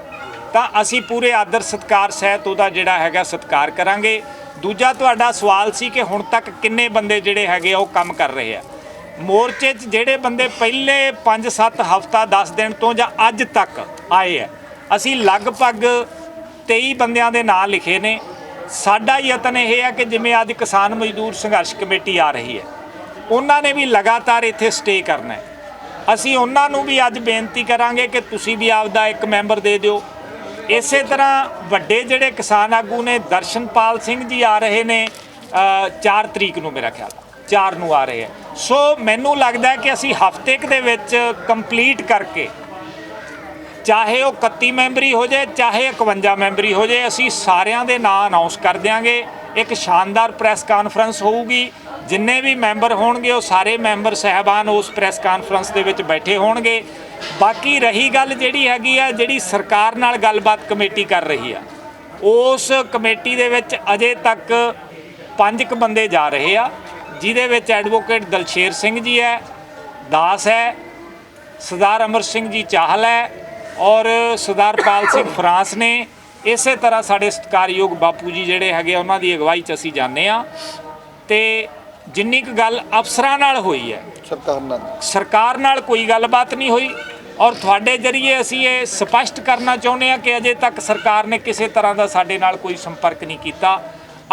ਤਾਂ ਅਸੀਂ ਪੂਰੇ ਆਦਰ ਸਤਿਕਾਰ ਸਹਿਤ ਉਹਦਾ ਜਿਹੜਾ ਹੈਗਾ ਸਤਿਕਾਰ ਕਰਾਂਗੇ। ਦੂਜਾ ਤੁਹਾਡਾ ਸਵਾਲ ਸੀ ਕਿ ਹੁਣ ਤੱਕ ਕਿੰਨੇ ਬੰਦੇ ਜਿਹੜੇ ਹੈਗੇ ਆ ਉਹ ਕੰਮ ਕਰ ਰਹੇ ਆ। ਮੋਰਚੇ 'ਚ ਜਿਹੜੇ ਬੰਦੇ ਪਹਿਲੇ 5-7 ਹਫ਼ਤਾ 10 ਦਿਨ ਤੋਂ ਜਾਂ ਅੱਜ ਤੱਕ ਆਏ ਆ, ਅਸੀਂ ਲਗਭਗ 23 ਬੰਦਿਆਂ ਦੇ ਨਾਂ ਲਿਖੇ ਨੇ। ਸਾਡਾ ਯਤਨ ਇਹ ਹੈ ਕਿ ਜਿਵੇਂ ਅੱਜ ਕਿਸਾਨ ਮਜ਼ਦੂਰ ਸੰਘਰਸ਼ ਕਮੇਟੀ ਆ ਰਹੀ ਹੈ, ਉਹਨਾਂ ਨੇ ਵੀ ਲਗਾਤਾਰ ਇੱਥੇ ਸਟੇ ਕਰਨਾ ਹੈ। ਅਸੀਂ ਉਹਨਾਂ ਨੂੰ ਵੀ ਅੱਜ ਬੇਨਤੀ ਕਰਾਂਗੇ ਕਿ ਤੁਸੀਂ ਵੀ ਆਪਦਾ ਇੱਕ ਮੈਂਬਰ ਦੇ ਦਿਓ। ਇਸੇ ਤਰ੍ਹਾਂ ਵੱਡੇ ਜਿਹੜੇ ਕਿਸਾਨ ਆਗੂ ਨੇ, ਦਰਸ਼ਨਪਾਲ ਸਿੰਘ ਜੀ ਆ ਰਹੇ ਨੇ 4 ਤਰੀਕ ਨੂੰ, ਮੇਰਾ ਖਿਆਲ 4 ਨੂੰ ਆ ਰਹੇ ਹੈ। ਸੋ ਮੈਨੂੰ ਲੱਗਦਾ ਹੈ ਕਿ ਅਸੀਂ ਹਫ਼ਤੇ ਕੁ ਦੇ ਵਿੱਚ ਕੰਪਲੀਟ ਕਰਕੇ, ਚਾਹੇ ਉਹ 31 ਮੈਂਬਰੀ ਹੋ ਜਾਏ ਚਾਹੇ 51 ਮੈਂਬਰੀ ਹੋ ਜਾਏ, ਅਸੀਂ ਸਾਰਿਆਂ ਦੇ ਨਾਂ ਅਨਾਉਂਸ ਕਰ ਦਿਆਂਗੇ। ਇੱਕ ਸ਼ਾਨਦਾਰ ਪ੍ਰੈਸ ਕਾਨਫਰੰਸ ਹੋਊਗੀ, ਜਿੰਨੇ ਵੀ ਮੈਂਬਰ ਹੋਣਗੇ ਉਹ ਸਾਰੇ ਮੈਂਬਰ ਸਾਹਿਬਾਨ ਉਸ ਪ੍ਰੈਸ ਕਾਨਫਰੰਸ ਦੇ ਵਿੱਚ ਬੈਠੇ ਹੋਣਗੇ। ਬਾਕੀ ਰਹੀ ਗੱਲ ਜਿਹੜੀ ਹੈਗੀ ਆ, ਜਿਹੜੀ ਸਰਕਾਰ ਨਾਲ ਗੱਲਬਾਤ ਕਮੇਟੀ ਕਰ ਰਹੀ ਆ, ਉਸ ਕਮੇਟੀ ਦੇ ਵਿੱਚ ਅਜੇ ਤੱਕ 5 ਕੁ ਬੰਦੇ ਜਾ ਰਹੇ ਆ, ਜਿਹਦੇ ਵਿੱਚ ਐਡਵੋਕੇਟ ਦਲਸ਼ੇਰ ਸਿੰਘ ਜੀ ਹੈ, ਦਾਸ ਹੈ, ਸਰਦਾਰ ਅਮਰ ਸਿੰਘ ਜੀ ਚਾਹਲ ਹੈ ਔਰ ਸਰਦਾਰ ਪਾਲ ਸਿੰਘ ਫਰਾਂਸ ਨੇ। ਇਸੇ ਤਰ੍ਹਾਂ ਸਾਡੇ ਸਤਿਕਾਰਯੋਗ ਬਾਪੂ ਜੀ ਜਿਹੜੇ ਹੈਗੇ ਉਹਨਾਂ ਦੀ ਅਗਵਾਈ 'ਚ ਅਸੀਂ ਜਾਂਦੇ ਹਾਂ। ਤੇ ਜਿੰਨੀ ਕੁ ਗੱਲ ਅਫਸਰਾਂ ਨਾਲ ਹੋਈ ਹੈ, ਸਰਕਾਰ ਨਾਲ ਕੋਈ ਗੱਲਬਾਤ ਨਹੀਂ ਹੋਈ। ਔਰ ਤੁਹਾਡੇ ਜਰੀਏ ਅਸੀਂ ਇਹ ਸਪਸ਼ਟ ਕਰਨਾ ਚਾਹੁੰਦੇ ਹਾਂ ਕਿ ਅਜੇ ਤੱਕ ਸਰਕਾਰ ਨੇ ਕਿਸੇ ਤਰ੍ਹਾਂ ਦਾ ਸਾਡੇ ਨਾਲ ਕੋਈ ਸੰਪਰਕ ਨਹੀਂ ਕੀਤਾ।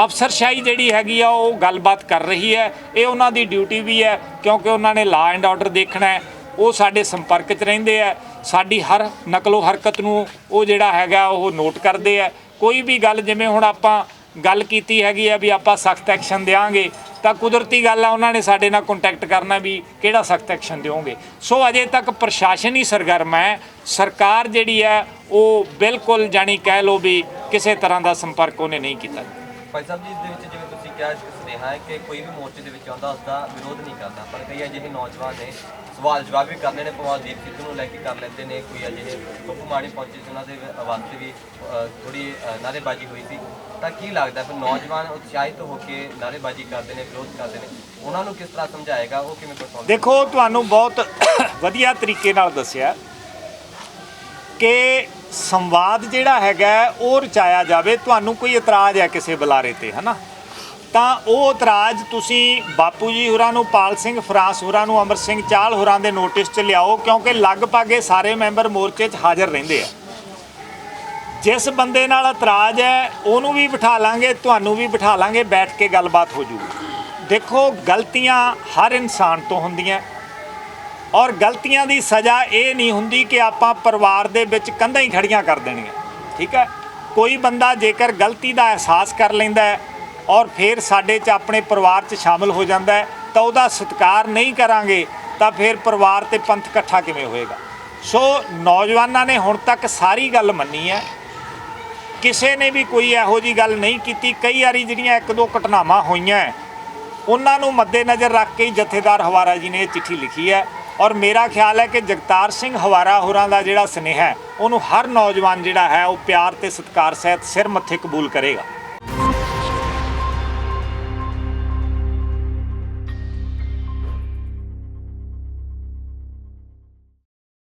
ਅਫਸਰਸ਼ਾਹੀ ਜਿਹੜੀ ਹੈਗੀ ਆ ਉਹ ਗੱਲਬਾਤ ਕਰ ਰਹੀ ਹੈ, ਇਹ ਉਹਨਾਂ ਦੀ ਡਿਊਟੀ ਵੀ ਹੈ, ਕਿਉਂਕਿ ਉਹਨਾਂ ਨੇ ਲਾ ਐਂਡ ਆਰਡਰ ਦੇਖਣਾ ਹੈ। ਉਹ ਸਾਡੇ ਸੰਪਰਕ 'ਚ ਰਹਿੰਦੇ ਆ, ਸਾਡੀ ਹਰ ਨਕਲੋ ਹਰਕਤ ਨੂੰ ਉਹ ਜਿਹੜਾ ਹੈਗਾ ਉਹ ਨੋਟ ਕਰਦੇ ਆ। ਕੋਈ ਵੀ ਗੱਲ, ਜਿਵੇਂ ਹੁਣ ਆਪਾਂ ਗੱਲ ਕੀਤੀ ਹੈਗੀ ਆ ਵੀ ਆਪਾਂ ਸਖਤ ਐਕਸ਼ਨ ਦਿਆਂਗੇ, ਤਾਂ ਕੁਦਰਤੀ ਗੱਲ ਆ ਉਹਨਾਂ ਨੇ ਸਾਡੇ ਨਾਲ ਕੰਟੈਕਟ ਕਰਨਾ ਵੀ ਕਿਹੜਾ ਸਖਤ ਐਕਸ਼ਨ ਦਿਓਗੇ। ਸੋ ਅਜੇ ਤੱਕ ਪ੍ਰਸ਼ਾਸਨ ਹੀ ਸਰਗਰਮ ਹੈ, ਸਰਕਾਰ ਜਿਹੜੀ ਹੈ ਉਹ ਬਿਲਕੁਲ ਜਾਣੀ ਕਹਿ ਲਓ ਵੀ ਕਿਸੇ ਤਰ੍ਹਾਂ ਦਾ ਸੰਪਰਕ ਉਹਨੇ ਨਹੀਂ ਕੀਤਾ। ਭਾਈ ਸਾਹਿਬ ਜੀ, ਇਸ ਦੇ ਵਿੱਚ ਜਿਵੇਂ ਤੁਸੀਂ ਕਿਹਾ ਸੁਨੇਹਾ ਹੈ ਕਿ ਕੋਈ ਵੀ ਮੋਰਚੇ ਦੇ ਵਿੱਚ ਆਉਂਦਾ ਉਸਦਾ ਵਿਰੋਧ ਨਹੀਂ ਕਰਦਾ, ਪਰ ਕਈ ਅਜਿਹੇ ਨੌਜਵਾਨ ਨੇ ਸਵਾਲ ਜਵਾਬ ਵੀ ਕਰਨੇ ਨੇ, ਭਗਵਾਨਦੀਪ ਸਿੱਧੂ ਨੂੰ ਲੈ ਕੇ ਕਰ ਲੈਂਦੇ ਨੇ, ਕੋਈ ਅਜਿਹੇ ਬੱਬੂ ਮਾੜੀ ਪਹੁੰਚੇ ਸੀ, ਉਹਨਾਂ ਦੇ ਵਾਸਤੇ ਵੀ ਥੋੜ੍ਹੀ ਨਾਅਰੇਬਾਜ਼ੀ ਹੋਈ ਸੀ। ਤਾਂ ਕੀ ਲੱਗਦਾ ਫਿਰ ਨੌਜਵਾਨ ਉਤਸ਼ਾਹਿਤ ਹੋ ਕੇ ਨਾਅਰੇਬਾਜ਼ੀ ਕਰਦੇ ਨੇ, ਵਿਰੋਧ ਕਰਦੇ ਨੇ, ਉਹਨਾਂ ਨੂੰ ਕਿਸ ਤਰ੍ਹਾਂ ਸਮਝਾਏਗਾ, ਉਹ ਕਿਵੇਂ ਪਰਫਾਰਮ? ਦੇਖੋ, ਤੁਹਾਨੂੰ ਬਹੁਤ ਵਧੀਆ ਤਰੀਕੇ ਨਾਲ ਦੱਸਿਆ ਕਿ ਸੰਵਾਦ ਜਿਹੜਾ ਹੈਗਾ ਉਹ ਰਚਾਇਆ ਜਾਵੇ। ਤੁਹਾਨੂੰ ਕੋਈ ਇਤਰਾਜ਼ ਹੈ ਕਿਸੇ ਬੁਲਾਰੇ ਤੇ, ਹੈ ਨਾ, ਤਾਂ ਉਹ ਇਤਰਾਜ਼ ਤੁਸੀਂ ਬਾਪੂ ਜੀ ਹੋਰਾਂ ਨੂੰ, ਪਾਲ ਸਿੰਘ ਫਰਾਂਸ ਹੋਰਾਂ ਨੂੰ, ਅਮਰ ਸਿੰਘ ਚਾਹਲ ਹੋਰਾਂ ਦੇ ਨੋਟਿਸ 'ਚ ਲਿਆਓ, ਕਿਉਂਕਿ ਲਗਭਗ ਇਹ ਸਾਰੇ ਮੈਂਬਰ ਮੋਰਚੇ 'ਚ ਹਾਜ਼ਰ ਰਹਿੰਦੇ ਆ। ਜਿਸ ਬੰਦੇ ਨਾਲ ਇਤਰਾਜ਼ ਹੈ ਉਹਨੂੰ ਵੀ ਬਿਠਾ ਲਾਂਗੇ, ਤੁਹਾਨੂੰ ਵੀ ਬਿਠਾ ਲਾਂਗੇ, ਬੈਠ ਕੇ ਗੱਲਬਾਤ ਹੋ ਜੂਗੀ। ਦੇਖੋ, ਗਲਤੀਆਂ ਹਰ ਇਨਸਾਨ ਤੋਂ ਹੁੰਦੀਆਂ ਔਰ ਗਲਤੀਆਂ ਦੀ ਸਜ਼ਾ ਇਹ ਨਹੀਂ ਹੁੰਦੀ ਕਿ ਆਪਾਂ ਪਰਿਵਾਰ ਦੇ ਵਿੱਚ ਕੰਧਾਂ ਹੀ ਖੜੀਆਂ ਕਰ ਦੇਣੀਆਂ, ਠੀਕ ਹੈ। ਕੋਈ ਬੰਦਾ ਜੇਕਰ ਗਲਤੀ ਦਾ ਅਹਿਸਾਸ ਕਰ ਲੈਂਦਾ ਹੈ ਔਰ ਫਿਰ ਸਾਡੇ 'ਚ ਆਪਣੇ ਪਰਿਵਾਰ 'ਚ ਸ਼ਾਮਲ ਹੋ ਜਾਂਦਾ ਹੈ ਤਾਂ ਉਹਦਾ ਸਤਿਕਾਰ ਨਹੀਂ ਕਰਾਂਗੇ ਤਾਂ ਫਿਰ ਪਰਿਵਾਰ ਤੇ ਪੰਥ ਇਕੱਠਾ ਕਿਵੇਂ ਹੋਏਗਾ। ਸੋ ਨੌਜਵਾਨਾਂ ਨੇ ਹੁਣ ਤੱਕ ਸਾਰੀ ਗੱਲ ਮੰਨੀ ਹੈ, ਕਿਸੇ ਨੇ ਵੀ ਕੋਈ ਇਹੋ ਜਿਹੀ ਗੱਲ ਨਹੀਂ ਕੀਤੀ। ਕਈ ਵਾਰੀ ਜਿਹੜੀਆਂ 1-2 ਘਟਨਾਵਾਂ ਹੋਈਆਂ ਉਹਨਾਂ ਨੂੰ ਮੱਦੇਨਜ਼ਰ ਰੱਖ ਕੇ ਜਥੇਦਾਰ ਹਵਾਰਾ ਜੀ ਨੇ ਇਹ ਚਿੱਠੀ ਲਿਖੀ ਹੈ ਔਰ ਮੇਰਾ ਖਿਆਲ ਹੈ ਕਿ ਜਗਤਾਰ ਸਿੰਘ ਹਵਾਰਾ ਹੋਰਾਂ ਦਾ ਜਿਹੜਾ ਸੁਨੇਹਾ ਹੈ ਉਹਨੂੰ ਹਰ ਨੌਜਵਾਨ ਜਿਹੜਾ ਹੈ ਉਹ ਪਿਆਰ ਤੇ ਸਤਿਕਾਰ ਸਹਿਤ ਸਿਰ ਮੱਥੇ ਕਬੂਲ ਕਰੇਗਾ।